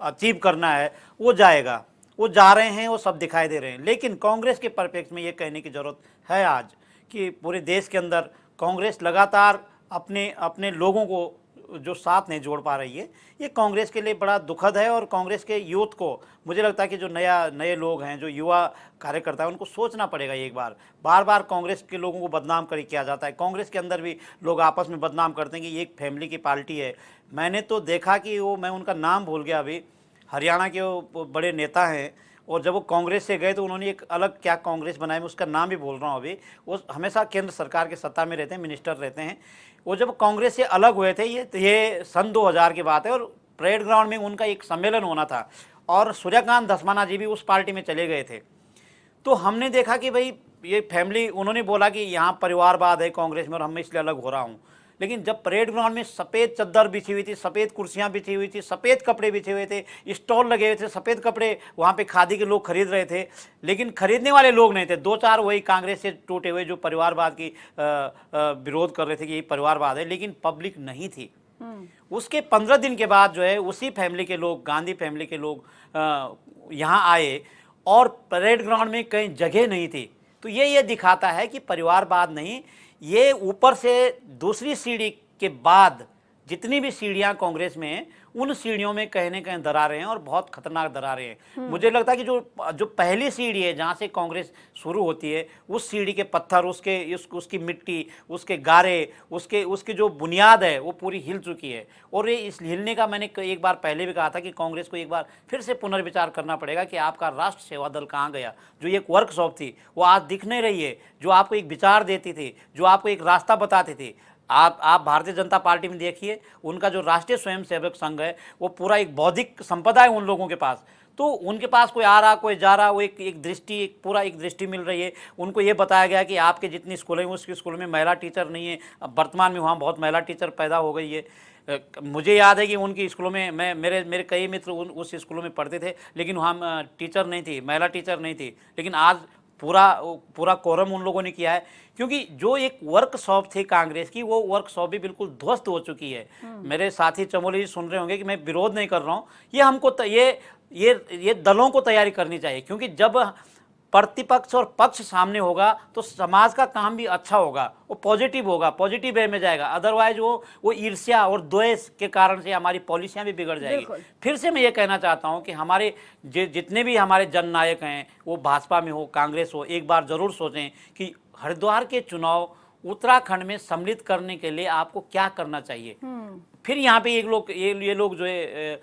अचीव करना है, वो जाएगा। वो जा रहे हैं, वो सब दिखाई दे रहे हैं। लेकिन कांग्रेस के परिप्रेक्ष्य में ये कहने की ज़रूरत है आज कि पूरे देश के अंदर कांग्रेस लगातार अपने लोगों को जो साथ नहीं जोड़ पा रही है। ये कांग्रेस के लिए बड़ा दुखद है और कांग्रेस के यूथ को मुझे लगता है कि जो नए लोग हैं, जो युवा कार्यकर्ता हैं, उनको सोचना पड़ेगा एक बार बार कांग्रेस के लोगों को बदनाम किया जाता है। कांग्रेस के अंदर भी लोग आपस में बदनाम करते हैं कि ये एक फैमिली की पार्टी है। मैंने तो देखा कि मैं उनका नाम भूल गया अभी, हरियाणा के वो बड़े नेता हैं और जब वो कांग्रेस से गए तो उन्होंने एक अलग क्या कांग्रेस बनाई, मैं उसका नाम भी बोल रहा हूँ अभी। वो हमेशा केंद्र सरकार के सत्ता में रहते हैं, मिनिस्टर रहते हैं। वो जब कांग्रेस से अलग हुए थे, ये सन 2000 की बात है, और परेड ग्राउंड में उनका एक सम्मेलन होना था और सूर्यकांत धस्माना जी भी उस पार्टी में चले गए थे। तो हमने देखा कि भाई ये फैमिली, उन्होंने बोला कि यहाँ परिवारवाद है कांग्रेस में और हम इसलिए अलग हो रहा हूँ। लेकिन जब परेड ग्राउंड में सफ़ेद चद्दर बिछी हुई थी, सफ़ेद कुर्सियाँ बिछी हुई थी, सफ़ेद कपड़े बिछे हुए थे, स्टॉल लगे हुए थे, सफ़ेद कपड़े वहाँ पे खादी के लोग खरीद रहे थे, लेकिन खरीदने वाले लोग नहीं थे। 2-4 वही कांग्रेस से टूटे हुए जो परिवारवाद की विरोध कर रहे थे कि ये परिवारवाद है, लेकिन पब्लिक नहीं थी। उसके 15 दिन के बाद जो है उसी फैमिली के लोग, गांधी फैमिली के लोग यहाँ आए और परेड ग्राउंड में कहीं जगह नहीं थी। तो ये दिखाता है कि परिवारवाद नहीं, ये ऊपर से दूसरी सीढ़ी के बाद जितनी भी सीढ़ियां कांग्रेस में हैं, उन सीढ़ियों में कहीं न कहीं दरारें हैं और बहुत खतरनाक दरारें हैं। मुझे लगता है कि जो पहली सीढ़ी है जहां से कांग्रेस शुरू होती है, उस सीढ़ी के पत्थर, उसकी मिट्टी, उसके गारे, उसकी जो बुनियाद है वो पूरी हिल चुकी है। और ये इस हिलने का मैंने एक बार पहले भी कहा था कि कांग्रेस को एक बार फिर से पुनर्विचार करना पड़ेगा कि आपका राष्ट्र सेवा दल कहाँ गया। जो एक वर्कशॉप थी वो आज दिख नहीं रही है, जो आपको एक विचार देती थी, जो आपको एक रास्ता बताती थी। आप भारतीय जनता पार्टी में देखिए, उनका जो राष्ट्रीय स्वयंसेवक संघ है वो पूरा एक बौद्धिक संपदा है उन लोगों के पास। तो उनके पास कोई आ रहा, कोई जा रहा, वो एक दृष्टि मिल रही है। उनको ये बताया गया कि आपके जितनी स्कूल हैं उसके स्कूल में महिला टीचर नहीं है। अब वर्तमान में वहाँ बहुत महिला टीचर पैदा हो गई है। मुझे याद है कि उनकी स्कूलों में मेरे कई मित्र उस स्कूलों में पढ़ते थे, लेकिन वहाँ टीचर नहीं थी, महिला टीचर नहीं थी। लेकिन आज पूरा कोरम उन लोगों ने किया है, क्योंकि जो एक वर्कशॉप थी कांग्रेस की, वो वर्कशॉप भी बिल्कुल ध्वस्त हो चुकी है। मेरे साथी चमोली जी सुन रहे होंगे कि मैं विरोध नहीं कर रहा हूँ, ये हमको ये दलों को तैयारी करनी चाहिए, क्योंकि जब प्रतिपक्ष और पक्ष सामने होगा तो समाज का काम भी अच्छा होगा, वो पॉजिटिव होगा, पॉजिटिव वे में जाएगा। अदरवाइज वो ईर्ष्या और द्वेष के कारण से हमारी पॉलिसियां भी बिगड़ जाएगी। फिर से मैं ये कहना चाहता हूं कि हमारे जितने भी हमारे जननायक हैं, वो भाजपा में हो, कांग्रेस हो, एक बार जरूर सोचें कि हरिद्वार के चुनाव उत्तराखंड में सम्मिलित करने के लिए आपको क्या करना चाहिए। फिर यहाँ पे ये लोग जो है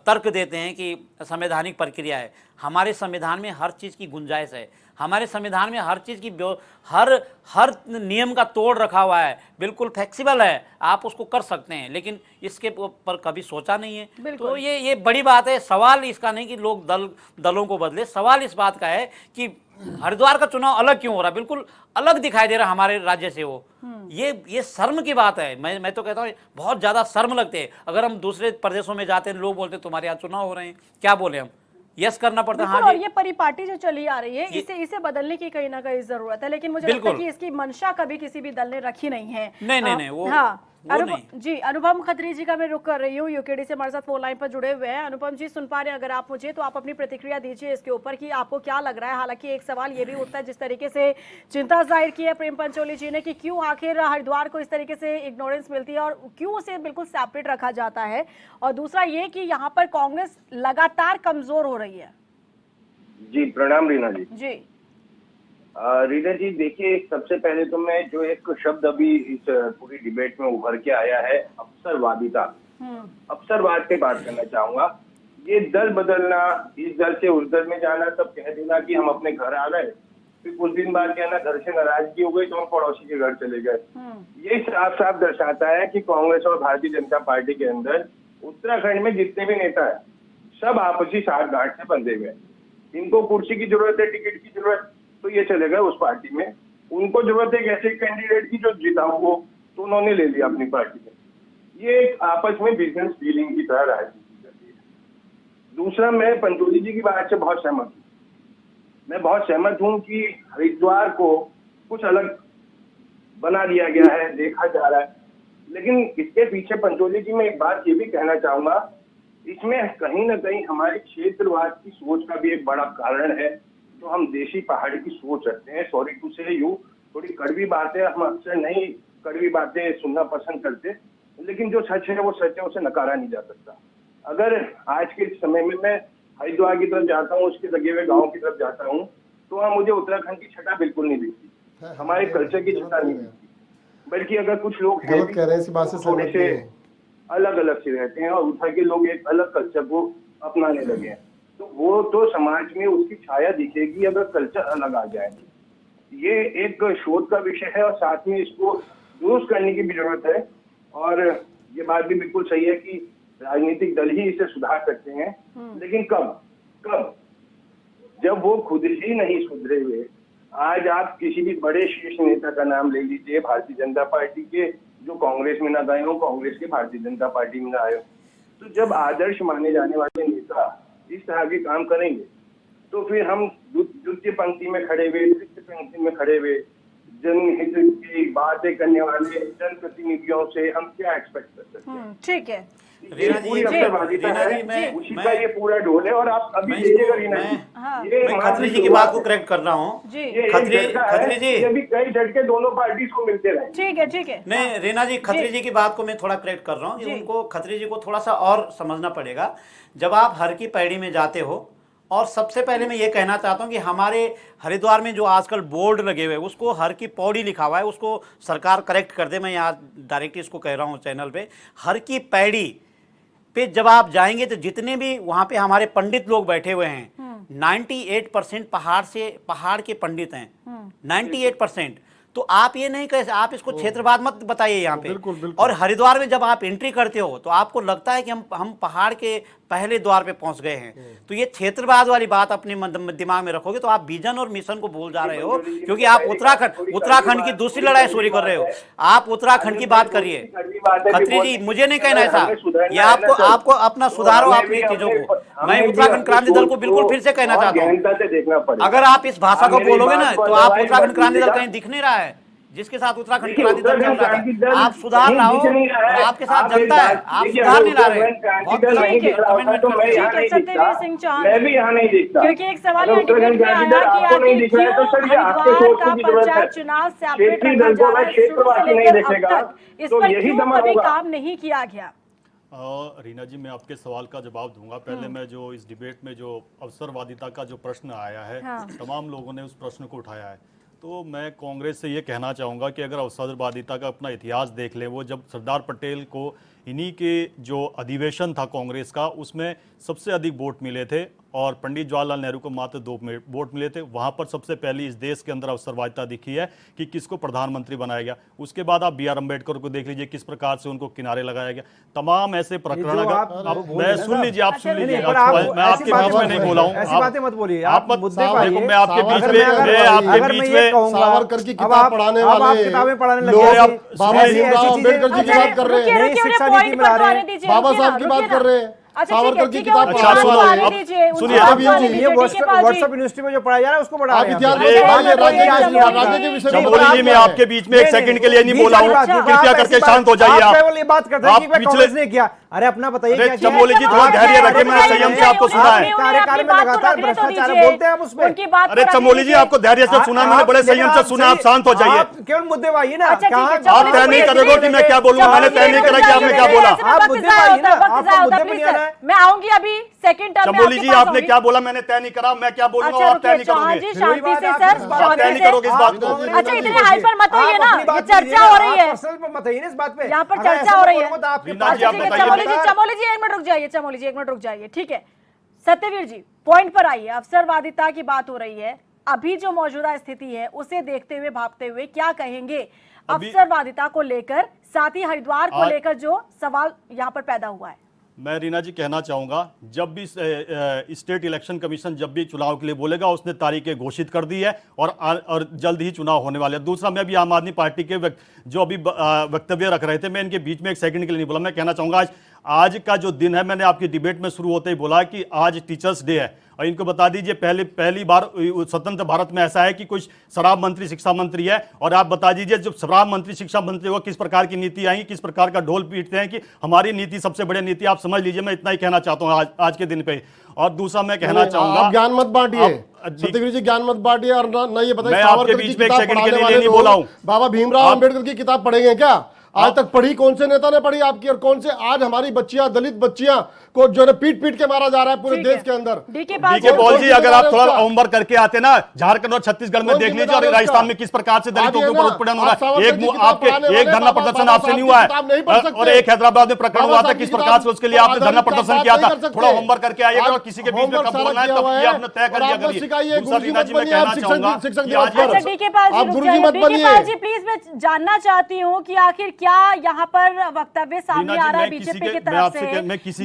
तर्क देते हैं कि संवैधानिक प्रक्रिया है। हमारे संविधान में हर चीज़ की गुंजाइश है, हमारे संविधान में हर चीज़ की हर नियम का तोड़ रखा हुआ है, बिल्कुल फ्लेक्सिबल है, आप उसको कर सकते हैं। लेकिन इसके पर कभी सोचा नहीं है। तो ये बड़ी बात है। सवाल इसका नहीं कि लोग दलों को बदले, सवाल इस बात का है कि हरिद्वार का चुनाव अलग क्यों हो रहा है, बिल्कुल अलग दिखाई दे रहा हमारे राज्य से। वो ये शर्म की बात है। मैं तो कहता हूँ बहुत ज़्यादा शर्म लगते हैं। अगर हम दूसरे प्रदेशों में जाते हैं, लोग बोलते हैं तुम्हारे यहाँ चुनाव हो रहे हैं, क्या बोले हम, यस करना पड़ता है। हाँ, और ये परिपाटी जो चली आ रही है, इसे बदलने की कहीं ना कहीं जरूरत है। लेकिन मुझे लगता है कि इसकी मंशा कभी किसी भी दल ने रखी नहीं है। नहीं वो हाँ, अनुपम खत्री जी का मैं रुख कर रही हूँ, यूकेडी से हमारे साथ फोन लाइन पर जुड़े हुए हैं। अनुपम जी सुन पा रहे हैं अगर आप मुझे, तो आप अपनी प्रतिक्रिया दीजिए इसके ऊपर कि आपको क्या लग रहा है। हालांकि एक सवाल ये भी उठता है, जिस तरीके से चिंता जाहिर की है प्रेम पंचोली जी ने कि क्यों आखिर हरिद्वार को इस तरीके से इग्नोरेंस मिलती है और क्यों उसे बिल्कुल सेपरेट रखा जाता है। और दूसरा ये कि यहाँ पर कांग्रेस लगातार कमजोर हो रही है। जी प्रणाम रीना जी। जी रीना जी देखिए, सबसे पहले तो मैं जो एक शब्द अभी इस पूरी डिबेट में उभर के आया है, अवसरवादिता, अवसरवाद पे बात करना चाहूंगा। ये दल बदलना, इस दल से उस दल में जाना, तब कह देना कि हम अपने घर आ गए, फिर कुछ दिन बाद कहना घर से नाराजगी हो गई तो हम पड़ोसी के घर चले गए। ये साफ साफ दर्शाता है कि कांग्रेस और भारतीय जनता पार्टी के अंदर उत्तराखंड में जितने भी नेता है सब आपसी साठ गांठ से बंधे हुए। इनको कुर्सी की जरूरत है, टिकट की जरूरत, तो ये चले गए उस पार्टी में। उनको जरूरत है एक ऐसे कैंडिडेट की जो जीता हो, तो उन्होंने ले लिया अपनी पार्टी में। ये एक आपस में बिजनेस डीलिंग की तरह राजनीति करती है। दूसरा, मैं पंचोली जी की बात से बहुत सहमत हूँ। मैं बहुत सहमत हूँ कि हरिद्वार को कुछ अलग बना दिया गया है, देखा जा रहा है, लेकिन इसके पीछे पंचोली जी, मैं एक बात ये भी कहना चाहूंगा, इसमें कहीं ना कहीं हमारे क्षेत्रवाद की सोच का भी एक बड़ा कारण है। जो हम देशी पहाड़ी की सोच रखते हैं, सॉरी टू से यू, थोड़ी कड़वी बातें हम अक्सर नहीं, कड़वी बातें सुनना पसंद करते, लेकिन जो सच है वो सच है, उसे नकारा नहीं जा सकता। अगर आज के समय में मैं हरिद्वार की तरफ जाता हूँ, उसके लगे हुए गाँव की तरफ जाता हूँ, तो वहाँ मुझे उत्तराखंड की छटा बिल्कुल नहीं दिखती, हमारे कल्चर की छटा नहीं दिखती। बल्कि अगर कुछ लोग हैं गलत कह रहे हैं, इसी बात से थोड़े सहमत से नहीं है। अलग अलग से रहते हैं और उठा के लोग एक अलग कल्चर को अपनाने लगे हैं, तो वो तो समाज में उसकी छाया दिखेगी अगर कल्चर अलग आ जाए। ये एक शोध का विषय है और साथ में इसको दुरुस्त करने की भी जरूरत है। और ये बात भी बिल्कुल सही है कि राजनीतिक दल ही इसे सुधार सकते हैं, लेकिन कब जब वो खुद ही नहीं सुधरे हुए। आज आप किसी भी बड़े शीर्ष नेता का नाम ले लीजिए, भारतीय जनता पार्टी के, जो कांग्रेस में ना गए हो, कांग्रेस के भारतीय जनता पार्टी में ना आए हो, तो जब आदर्श माने जाने वाले नेता इस तरह के काम करेंगे, तो फिर हम द्वितीय पंक्ति में खड़े हुए, तृतीय पंक्ति में खड़े हुए जनहित की बातें करने वाले जनप्रतिनिधियों से हम क्या एक्सपेक्ट कर सकते हैं? ठीक है। रीना जी, पूरी अवसरवादिता रीना जी, है, मैं- उसी मैं- का ये पूरा ढोल है। और आप अभी मैं देखिएगा इसको- रीना जी, हाँ। ये मैं मात्र खत्री जी की बात को शुरुआत करेक्ट कर रहा हूँ। जी है। ये खत्री- एक झटका है, खत्री जी। ये भी कई झटके दोनों पार्टी को मिलते रहे। ठीक है, ठीक है। नहीं रीना जी, खत्री जी की बात को मैं थोड़ा करेक्ट कर रहा हूँ। जी। उनको, खत्री जी को थोड़ा सा और समझना पड़ेगा। जब आप हर की पैड़ी में जाते हो, और सबसे पहले मैं ये कहना चाहता हूँ कि हमारे हरिद्वार में जो आजकल बोर्ड लगे हुए हैं, उसको हर की पौड़ी लिखा हुआ है, उसको सरकार करेक्ट कर दे। मैं यहाँ डायरेक्टली इसको कह रहा हूँ चैनल पे, हर की पैड़ी पे जब आप जाएंगे तो जितने भी वहाँ पे हमारे पंडित लोग बैठे हुए हैं, 98% पहाड़ के पंडित हैं, 98%। तो आप ये नहीं कह, आप इसको क्षेत्रवाद मत बताइए यहाँ पे। बिल्कुल, बिल्कुल। और हरिद्वार में जब आप एंट्री करते हो तो आपको लगता है कि हम पहाड़ के पहले द्वार पे पहुंच गए हैं। तो ये क्षेत्रवाद वाली बात अपने दिमाग में रखोगे तो आप विजन और मिशन को भूल जा रहे हो, क्योंकि आप उत्तराखंड की दूसरी लड़ाई शुरू कर रहे हो। आप उत्तराखंड की बात करिए। खत्री जी, मुझे नहीं कहना ऐसा, ये आपको अपना सुधारो अपनी चीजों को। मैं उत्तराखंड क्रांति दल को बिल्कुल फिर से कहना चाहता हूँ, अगर आप इस भाषा को बोलोगे ना तो आप उत्तराखंड क्रांति दल कहीं दिख नहीं रहा है, जिसके साथ उत्तराखंड क्रांति दल चल रहा है। आप सुधार रहा हो और आपके साथ जनता है, आप सुधार नहीं ला रहे। बहुत ठीक है, सत्यवीर सिंह चौहान, मैं भी यहाँ नहीं दिखता, क्योंकि एक सवाल यहाँ डिबेट में आया कि आखिर क्यों हरिद्वार का पंचायत चुनाव सेपरेट रखा जा रहा है शुरू से लेकर अब तक, इस पर क्यों कभी काम नहीं किया गया? रीना जी, मैं आपके सवाल का जवाब दूंगा। पहले मैं जो इस डिबेट में जो अवसरवादिता का जो प्रश्न आया है, तमाम लोगों ने उस प्रश्न को उठाया है, तो मैं कांग्रेस से ये कहना चाहूँगा कि अगर अवसरवादिता का अपना इतिहास देख लें, वो जब सरदार पटेल को इन्हीं के जो अधिवेशन था कांग्रेस का, उसमें सबसे अधिक वोट मिले थे और पंडित जवाहरलाल नेहरू को मात्र 2 वोट मिले थे। वहाँ पर सबसे पहली इस देश के अंदर अवसरवादिता दिखी है कि किसको प्रधानमंत्री बनाया गया। उसके बाद आप बी आर अम्बेडकर को देख लीजिए, किस प्रकार से उनको किनारे लगाया गया। तमाम ऐसे प्रकरण, मैं सुन लीजिए, आप सुन लीजिएगा, मैं आपके बीच में नहीं बोला हूँ, ऐसी बातें मत बोलिए, आप मत, मुद्दे पे आइए। मैं आपके बीच अगर में, मैं- मैं अगर आपके मैं बीच ये में कहूंगा, सावरकर की अब किताब आप- पढ़ाने अब आप वाले किताबें पढ़ाने लग लोग गए हैं। बाबा ऐसी भीमराव चीजें- अम्बेडकर जी की अच्छा, बात कर रहे हैं, नई रुकिए, शिक्षा रुकिए, नीति में ला रहे पॉइंट हैं। पर तो आने दीजिए, बाबा रुकिए साहब ना, की बात रुकिए कर ना। रहे हैं, अच्छा, सावरकर की ठीक है, किताब उनकी अच्छा, बात पढ़ाने को वाले आने दीजिए, उनकी सुनिए, बात अभी को आने जी, दीजिए, ये ठीक है बाबूजी। व्हाट्सएप यूनिवर्सिटी में जो पढ़ाया जा रहा है उसको पढ़ा आप रहे हैं। इतिहास अच्छा, में अच्छा, राज्य अच्छा, राज्य के विषय में चमोली जी, मैं आपके बीच में एक सेकंड के लिए नहीं बोला हूँ, कृपया करके शांत हो जाइए। आप केवल ये बात करते हैं कि आप मैं कांग्रेस पिछले- ने किया। अरे अपना बताइए अरे क्या किया? चमोली जी, थोड़ा धैर्य रखिए, मैं संयम से आपको सुना है। कार्यकाल में लगातार भ्रष्टाचार बोलते हैं आप उसमें। अरे चमोली जी, आपको धैर्य से सुना, मैंने बड़े संयम से सुना, आप शांत हो जाइए। आप केवल मुद्दे पे आइए ना। अच्छा, ठीक है, कहाँ- चमोली आप तय नहीं करोगे कि मैं क्या बोलूंगा, मैंने तय नहीं करा कि आपने क्या बोला। आप मुद्दे पे आइए ना, आपको मुद्दे पे नहीं आना है। मैं आऊंगी अभी सेकंड टर्म में चमोली आपके जी, पास आपने आऊंगी। क्या बोला मैंने तय नहीं करा, मैं क्या बोलूंगा अच्छा आप तय रुकिए, नहीं चौहान करोगे। जी, शांति से सर, आप तय नहीं करोगे इस बात को। अच्छा, इतने हाइपर मत होइए ना, ये चर्चा हो रही है, पर्सनल पे मत आइए ना इस बात पे। यहाँ पर अगर चर्चा ऐसा हो रही है। बोलोगे तो आपके रीना पास जी, आप ठीक है, बताइए। चमोली जी 1 मिनट रुक जाइए, चमोली जी 1 मिनट रुक जाइए, ठीक है। सत्यवीर जी, पॉइंट पर आइए। अवसरवादिता की बात हो रही है, अभी जो मौजूदा स्थिति है उसे देखते हुए, भापते हुए क्या कहेंगे अवसरवादिता को लेकर, साथ ही हरिद्वार को लेकर जो सवाल यहाँ पर पैदा हुआ है? मैं रीना जी कहना चाहूंगा, जब भी स्टेट इलेक्शन कमीशन जब भी चुनाव के लिए बोलेगा, उसने तारीखें घोषित कर दी है और जल्द ही चुनाव होने वाले हैं। दूसरा, मैं भी आम आदमी पार्टी के जो अभी वक्तव्य रख रहे थे, मैं इनके बीच में एक सेकंड के लिए नहीं बोला। मैं कहना चाहूंगा, आज का जो दिन है, मैंने आपकी डिबेट में शुरू होते ही बोला कि आज टीचर्स डे है, और इनको बता दीजिए पहली बार स्वतंत्र भारत में ऐसा है कि कोई शराब मंत्री शिक्षा मंत्री है। और आप बता दीजिए जब शराब मंत्री शिक्षा मंत्री को किस प्रकार की नीति आई, किस प्रकार का ढोल पीटते हैं कि हमारी नीति सबसे बड़ी नीति। आप समझ लीजिए, मैं इतना ही कहना चाहता हूं आज के दिन पे। और दूसरा मैं कहना चाहूंगा, आप ज्ञान मत बांटिए, सत्यवीर जी ज्ञान मत बांटिए, और ना ये बताइए मैं आपके बीच में एक सेकंड के लिए नहीं बोला हूं। बाबा भीमराव अंबेडकर की किताब पढ़ेंगे क्या? आज तक पढ़ी? कौन से नेता ने पढ़ी आपकी? और कौन से आज हमारी बच्चियां, दलित बच्चियां को जो है पीट पीट के मारा जा रहा है पूरे देश के अंदर। डीके पॉल जी, अगर आप थोड़ा होमवर्क करके आते ना, झारखंड और छत्तीसगढ़ में देख लीजिए, और राजस्थान में किस प्रकार से दलितों के ऊपर उत्पीड़न हो रहा है। एक धरना प्रदर्शन आपसे नहीं हुआ है, और एक हैदराबाद में प्रकरण हुआ था, किस प्रकार से उसके लिए आपने धरना प्रदर्शन किया था। थोड़ा होमवर्क करके आइएगा, और किसी के बीच में कब बोलना है तब ये आपने तय कर लिया करिए। दूसरा रीना जी, मैं कहना चाहूंगा अच्छा डीके पाल जी प्लीज, मैं जानना चाहती हूँ कि आखिर क्या यहाँ पर वक्तव्य सामने आ रहा है बीजेपी की तरफ से।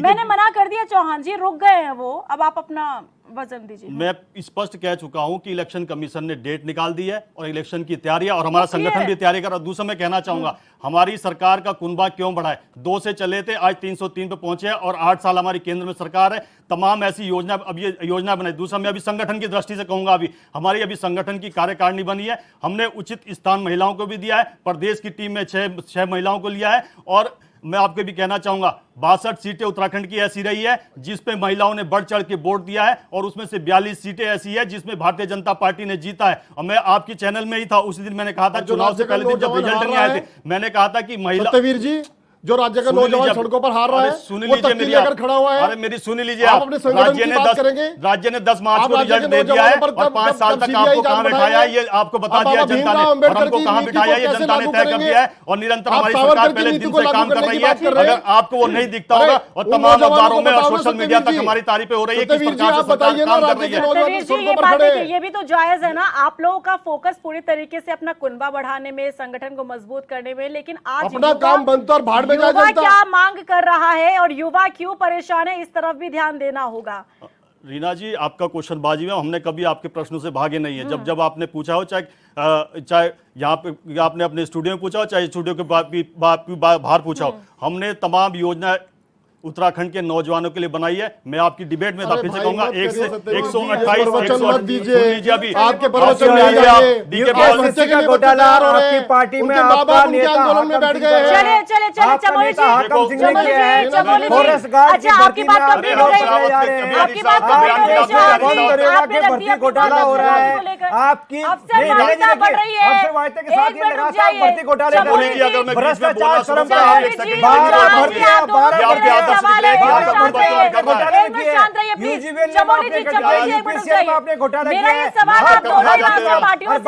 मैंने मना कर दिया, चौहान जी रुक गए हैं वो, अब आप अपना वजन दीजिए। मैं स्पष्ट कह चुका हूं कि इलेक्शन कमीशन ने डेट निकाल दी है और इलेक्शन की तैयारी है, और हमारा संगठन भी तैयारी कर रहा है। दूसरा मैं कहना चाहूंगा, हमारी सरकार का कुनबा क्यों बढ़ा है? 2 से चले थे, आज 303 पे पहुंचे हैं, और 8 साल हमारी केंद्र में सरकार है। तमाम ऐसी योजना, अब ये योजना बनाई। दूसरा मैं अभी संगठन की दृष्टि से कहूंगा, हमारी अभी संगठन की कार्यकारिणी बनी है, हमने उचित स्थान महिलाओं को भी दिया है, प्रदेश की टीम में 6 महिलाओं को लिया है। और मैं आपको भी कहना चाहूंगा, 62 सीटें उत्तराखंड की ऐसी रही है जिसपे महिलाओं ने बढ़ चढ़ के वोट दिया है, और उसमें से 42 सीटें ऐसी है जिसमें भारतीय जनता पार्टी ने जीता है। और मैं आपकी चैनल में ही था उसी दिन, मैंने कहा था, चुनाव से पहले दिन जब रिजल्ट नहीं आए थे, मैंने कहा था कि महिला सत्यवीर जी, जो राज्य का नौजवान सड़कों पर हार रहा है, सुन वो लीजिए तख्ती लेकर खड़ा हुआ है। अरे मेरी सुन लीजिए, आप अपने संगठन की बात करेंगे। राज्य ने 10 मार्च को रिजल्ट दे दिया है, और 5 साल तक आपको कहां बिठाया है ये आपको बता दिया जनता ने, और हमको कहां बिठाया ये जनता ने तय कर दिया है। और निरंतर हमारी सरकार पहले दिन से काम कर रही है। अगर आपको वो नहीं दिखता होगा, और तमाम अखबारों में और सोशल मीडिया तक हमारी तारीफें हो रही है, किस प्रकार से सरकार काम कर रही है। ये भी तो जायज है ना, आप लोगों का फोकस पूरी तरीके से अपना कुनबा बढ़ाने में, संगठन को मजबूत करने में, लेकिन आज अपना काम बनता और भाड़ में जाए जनता। क्या मांग कर रहा है और युवा क्यों परेशान है, इस तरफ भी ध्यान देना होगा। रीना जी, आपका क्वेश्चन बाजी में, हमने कभी आपके प्रश्नों से भागे नहीं है। जब आपने पूछा हो, चाहे यहाँ पे आपने अपने स्टूडियो में पूछा हो, चाहे स्टूडियो के बाहर पूछा हो, हमने तमाम योजना उत्तराखंड के नौजवानों के लिए बनाई है। मैं आपकी डिबेट में फिर से कहूंगा, 128 आपके घोटाला आपकी पार्टी में आपका नेता आंदोलन में बैठ गए हैं। चले चमोली जी, अच्छा आपकी बात कंप्लीट हो गई, आपकी बात कंप्लीट हो गई, आपने रख दिया घोटाला हो रहा है, आपकी अफसरवादिता बढ़ रही है, एक मिनट रुक जाइए, भ्रष्टाचार चरम पर है। सवाल है, शांत रहिए प्लीज। चमोली जी, मेरा ये सवाल आप दोनों ही राष्ट्रीय पार्टियों से,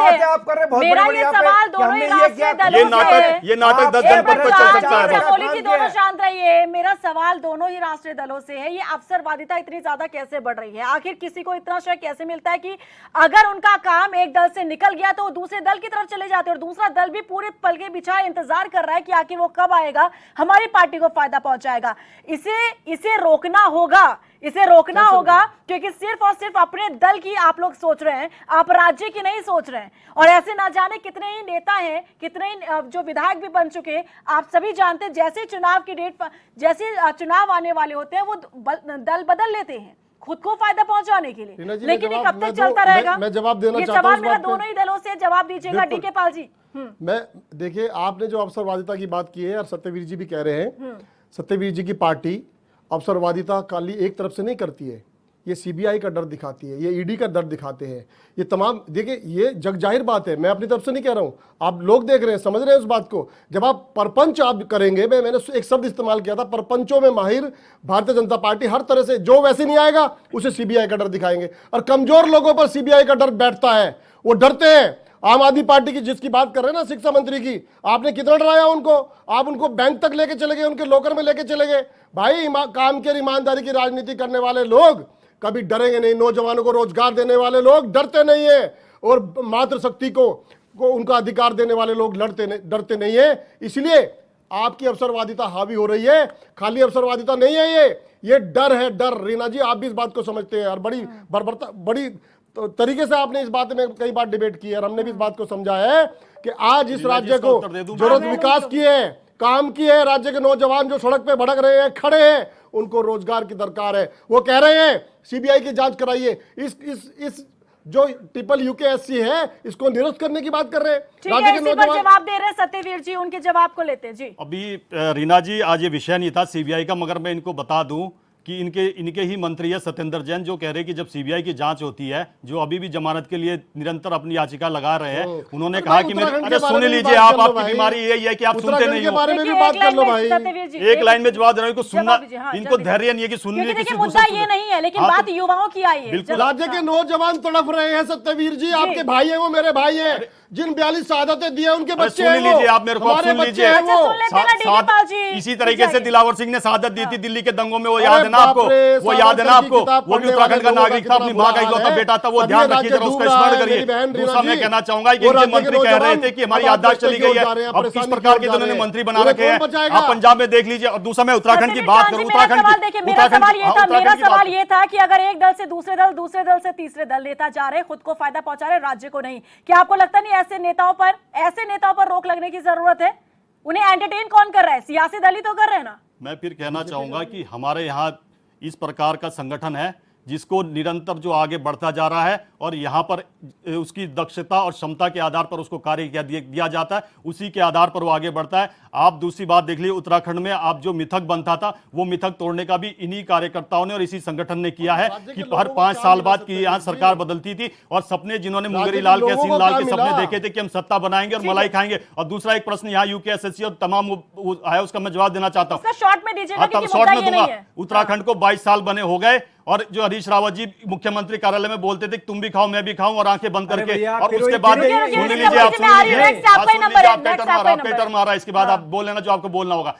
मेरा ये सवाल दोनों ही राष्ट्रीय दलों से है। ये नाटक 10 जनपद पर चल सकता है। चमोली जी दोनों शांत रहिए, मेरा सवाल दोनों ही राष्ट्रीय दलों से है। ये अवसरवादिता इतनी ज्यादा कैसे बढ़ रही है? आखिर किसी को इतना शक कैसे मिलता है कि अगर उनका काम एक दल से निकल गया तो वो दूसरे दल की तरफ चले जाते हैं, और दूसरा दल भी पूरे पलके बिछाए इंतजार कर रहा है कि आखिर वो कब आएगा, हमारी पार्टी को फायदा पहुंचाएगा। इसे रोकना होगा, इसे रोकना होगा, क्योंकि सिर्फ और सिर्फ अपने दल की आप लोग सोच रहे हैं, आप राज्य की नहीं सोच रहे हैं। और ऐसे ना जाने कितने ही नेता हैं, कितने ही जो विधायक भी बन चुके हैं, आप सभी जानते हैं, जैसे चुनाव की डेट, जैसे चुनाव आने वाले होते हैं, वो दल बदल लेते हैं खुद को फायदा पहुंचाने के लिए। लेकिन ये कब तक चलता रहेगा? मैं जवाब देना ये चाहता हूं सवाल इस मेरा बात पे। दोनों ही दलों से जवाब दीजिएगा डीके पाल जी। मैं देखिए, आपने जो अवसरवादिता की बात की है, और सत्यवीर जी भी कह रहे हैं, सत्यवीर जी की पार्टी अवसरवादिता काली एक तरफ से नहीं करती है, ये सीबीआई का डर दिखाती है, ये ईडी का डर दिखाते हैं, ये तमाम। देखिए, ये जग जाहिर बात है, मैं अपनी तरफ से नहीं कह रहा हूं, आप लोग देख रहे हैं, समझ रहे हैं उस बात को। जब आप परपंच आप करेंगे, मैंने एक शब्द इस्तेमाल किया था, परपंचों में माहिर भारतीय जनता पार्टी हर तरह से, जो वैसे नहीं आएगा उसे सीबीआई का डर दिखाएंगे, और कमजोर लोगों पर सीबीआई का डर बैठता है, वो डरते हैं। आम आदमी पार्टी की जिसकी बात कर रहे हैं ना, शिक्षा मंत्री की, आपने कितना डराया उनको? आप उनको बैंक तक लेके चले गए, उनके लॉकर में लेके चले गए। भाई, काम के ईमानदारी की राजनीति करने वाले लोग कभी डरेंगे नहीं। नौजवानों को रोजगार देने वाले लोग डरते नहीं है, और मातृशक्ति को उनका अधिकार देने वाले लोग डरते नहीं है। इसलिए आपकी अवसरवादिता हावी हो रही है, खाली अवसरवादिता नहीं है, ये डर है, डर। रीना जी, आप भी इस बात को समझते हैं, और बड़ी तो तरीके से आपने इस बात में कई बार डिबेट की है, और हमने भी इस बात को समझा है कि आज इस राज्य को जरूरत विकास की है, काम की है। राज्य के नौजवान जो सड़क पे भड़क रहे हैं, खड़े हैं, उनको रोजगार की दरकार है। वो कह रहे हैं सीबीआई की जांच कराइए। इस जो ट्रिपल यूकेएससी है इसको निरस्त करने की बात कर रहे हैं। ठीक है, इसी पर जवाब दे रहे हैं सत्यवीर जी, उनके जवाब को लेते हैं जी। अभी रीना जी, आज ये विषय नहीं था सीबीआई का, मगर मैं इनको बता दूं कि इनके ही मंत्री है सत्येंद्र जैन, जो कह रहे हैं कि जब सीबीआई की जांच होती है, जो अभी भी जमानत के लिए निरंतर अपनी याचिका लगा रहे हैं, उन्होंने कहा कि अरे सुन लीजिए, आप आपकी बीमारी यही है कि आप सुनते नहीं हो। बारे में भी बात कर लो भाई, एक लाइन में जवाब दे रहा हूं, सुनना इनको धैर्य नहीं है कि सुनने देखिए मुद्दा ये नहीं है, लेकिन बात युवाओं की आई है। राज्य के नौजवान तड़प रहे हैं सत्यवीर जी, आपके भाई है वो, मेरे भाई है, जिन 42 शहादतें दी है उनके बच्चे हैं। सुन लीजिए, आप मेरे को सुन लीजिए। इसी तरीके से दिलावर सिंह ने शहादत दी थी दिल्ली के दंगों में, वो याद है ना आपको? वो याद है ना आपको? वो भी उत्तराखंड का नागरिक था, अपनी मां का इकलौता बेटा था। वो ध्यान रखिए जरा, उसका स्मरण करिए। दूसरा मैं कहना चाहूंगा कि इनके मंत्री कह रहे थे कि हमारी याददाश्त चली गई है, अब किस प्रकार के उन्होंने मंत्री बना रखे हैं, आप पंजाब में देख लीजिए। और दूसरा मैं उत्तराखंड की बात करूं, मेरा सवाल ये था कि अगर एक दल से दूसरे दल, दूसरे दल से तीसरे दल नेता जा रहे, खुद को फायदा पहुंचा रहे, राज्य को नहीं, क्या आपको लगता नहीं ऐसे नेताओं पर रोक लगने की जरूरत है? उन्हें एंटरटेन कौन कर रहा है? सियासी दल ही तो कर रहे हैं ना। मैं फिर कहना चाहूंगा कि हमारे यहाँ इस प्रकार का संगठन है जिसको निरंतर जो आगे बढ़ता जा रहा है, और यहाँ पर उसकी दक्षता और क्षमता के आधार पर उसको कार्य दिया जाता है, उसी के आधार पर वो आगे बढ़ता है। आप दूसरी बात देख लीजिए, उत्तराखंड में आप जो मिथक बनता था, वो मिथक तोड़ने का भी इन्हीं कार्यकर्ताओं ने और इसी संगठन ने किया है कि हर 5 साल बाद की यहाँ सरकार बदलती थी, और सपने जिन्होंने मुंगेरी लाल के, हसीन लाल के सपने देखे थे कि हम सत्ता बनाएंगे और मलाई खाएंगे। और दूसरा एक प्रश्न यहाँ यूकेएसएससी और तमाम है, उसका मैं जवाब देना चाहता हूँ, शॉर्ट में दीजिएगा क्योंकि शॉर्ट मुद्दा में ये दूंगा। नहीं है। उत्तराखंड को 22 साल बने हो गए, और जो हरीश रावत जी मुख्यमंत्री कार्यालय में बोलते थे तुम भी खाओ मैं भी खाऊं, और आंखें बंद करके, और उसके बाद सुन लीजिए, आप सुन लीजिए, आपका टर्म आ रहा है, इसके बाद आप बोल लेना जो आपको बोलना होगा।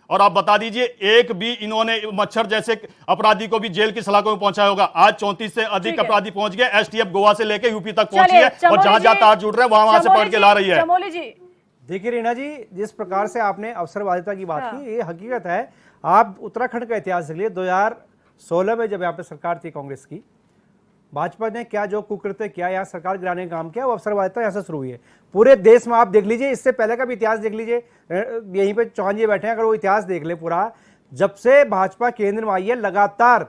और आप बता दीजिए, एक भी इन्होंने मच्छर जैसे अपराधी को भी जेल की सलाखों में पहुंचाया होगा? आज 34 से अधिक अपराधी पहुंच गए। एसटीएफ गोवा से लेकर यूपी तक पहुंची है, और जहां जहां तार जुड़ रहे हैं वहां से पकड़ के ला रही है। देखिए रीना जी, जिस प्रकार से आपने अवसरवादिता की बात की, ये हकीकत है। आप उत्तराखंड का इतिहास देख लिए, 2016 में जब यहाँ पे सरकार थी कांग्रेस की, भाजपा ने क्या जो कुकृत्य किया, यहाँ सरकार गिराने का काम किया, वो अवसरवादिता यहाँ से शुरू हुई है। पूरे देश में आप देख लीजिए, इससे पहले का भी इतिहास देख लीजिए, यहीं पे चौहान जी बैठे हैं, अगर वो इतिहास देख ले पूरा, जब से भाजपा केंद्र में आई है, लगातार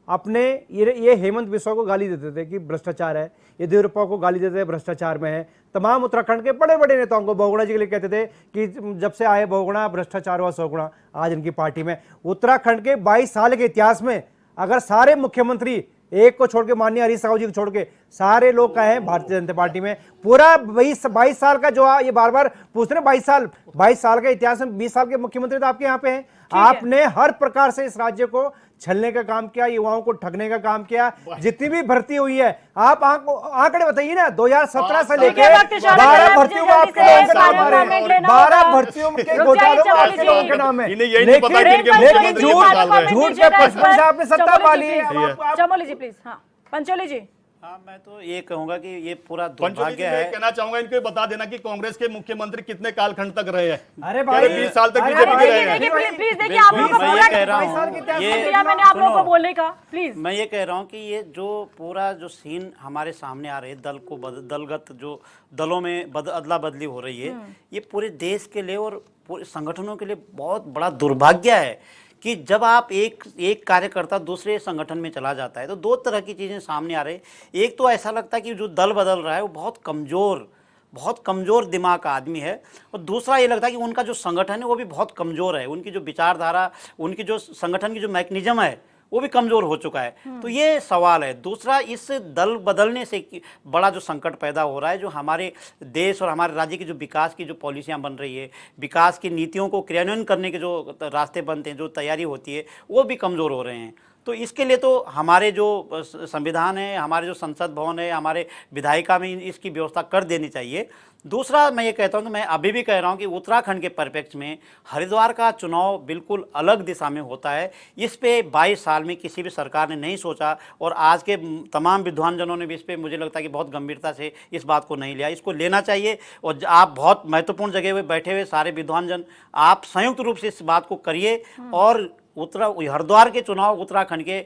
अपने ये हेमंत बिस्वा को गाली देते थे कि भ्रष्टाचार है, येदियुरप्पा को गाली देते थे भ्रष्टाचार में है, तमाम उत्तराखंड के बड़े बड़े नेताओं को, बहुगुणा जी के लिए कहते थे कि जब से आए बहुगुणा भ्रष्टाचार हुआ 100 गुणा। आज इनकी पार्टी में उत्तराखंड के 22 साल के इतिहास में अगर सारे मुख्यमंत्री, एक को छोड़ के, माननीय हरीश रावत जी को छोड़ के, सारे लोग कहे हैं भारतीय जनता पार्टी में, पूरा 22 साल का जो ये बार बार पूछ रहे हैं, 22 साल का इतिहास में 20 साल के मुख्यमंत्री तो आपके यहाँ पे हैं। आपने हर प्रकार से इस राज्य को छलने का काम किया, युवाओं को ठगने का काम किया। जितनी भी भर्ती हुई है, आप आंकड़े बताइए ना, 2017 से लेकर 12 भर्तियों में आपके 12 भर्तियों के घोटालों में आपके नाम के नाम है, लेकिन झूठ के 55 से आपने सत्ता पा ली है। चमोली जी प्लीज। हाँ पंचोली जी। हाँ, मैं तो ये कहूंगा कि ये पूरा पंचोली जी, दुर्भाग्य मैं है। कहना चाहूंगा, इनको बता देना कि कांग्रेस के मुख्यमंत्री कितने कालखंड तक रहे हैं। अरे भाई, 20 साल तक अरे बीजेपी के रहे हैं। प्लीज देखिए, आप लोगों को मैं ये कह रहा हूँ, मैंने आप लोगों को बोलने का, प्लीज। मैं ये कह रहा हूँ कि ये जो पूरा जो सीन हमारे सामने आ रहे हैं, दलगत जो दलों में अदला बदली हो रही है, ये पूरे देश के लिए और पूरे संगठनों के लिए बहुत बड़ा दुर्भाग्य है कि जब आप एक कार्यकर्ता दूसरे संगठन में चला जाता है तो दो तरह की चीज़ें सामने आ रही है। एक तो ऐसा लगता है कि जो दल बदल रहा है वो बहुत कमज़ोर दिमाग का आदमी है, और दूसरा ये लगता है कि उनका जो संगठन है वो भी बहुत कमज़ोर है, उनकी जो विचारधारा, उनकी जो संगठन की जो मैकेनिज्म है वो भी कमज़ोर हो चुका है। तो ये सवाल है। दूसरा, इस दल बदलने से बड़ा जो संकट पैदा हो रहा है, जो हमारे देश और हमारे राज्य की जो विकास की जो पॉलिसियां बन रही है, विकास की नीतियों को क्रियान्वयन करने के जो रास्ते बनते हैं, जो तैयारी होती है, वो भी कमज़ोर हो रहे हैं। तो इसके लिए तो हमारे जो संविधान है, हमारे जो संसद भवन है, हमारे विधायिका में इसकी व्यवस्था कर देनी चाहिए। दूसरा, मैं ये कहता हूँ, तो मैं अभी भी कह रहा हूँ कि उत्तराखंड के परिप्रेक्ष्य में हरिद्वार का चुनाव बिल्कुल अलग दिशा में होता है। इस पे 22 साल में किसी भी सरकार ने नहीं सोचा, और आज के तमाम विद्वानजनों ने भी इस पे, मुझे लगता है कि बहुत गंभीरता से इस बात को नहीं लिया। इसको लेना चाहिए, और आप बहुत महत्वपूर्ण जगह पे बैठे हुए सारे विद्वानजन, आप संयुक्त रूप से इस बात को करिए और हरिद्वार के चुनाव उत्तराखंड के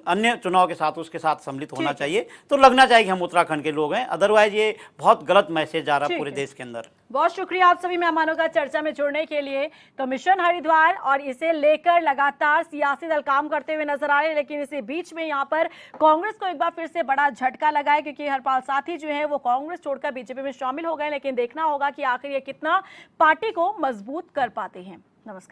अन्य चुनाव के साथ उसके साथ सम्मिलित होना चाहिए, तो लगना चाहिए कि हम उत्तराखंड के लोग हैं। अदरवाइज ये बहुत गलत मैसेज जा रहा है पूरे देश के अंदर। बहुत शुक्रिया आप सभी मेहमानों का चर्चा में जुड़ने के लिए। तो मिशन हरिद्वार और इसे लेकर लगातार सियासी दल काम करते हुए नजर आ रहे हैं, लेकिन इसी बीच में यहाँ पर कांग्रेस को एक बार फिर से बड़ा झटका लगा है, क्योंकि हरपाल साथी जो है वो कांग्रेस छोड़कर बीजेपी में शामिल हो गए। लेकिन देखना होगा कि आखिर ये कितना पार्टी को मजबूत कर पाते हैं। नमस्कार।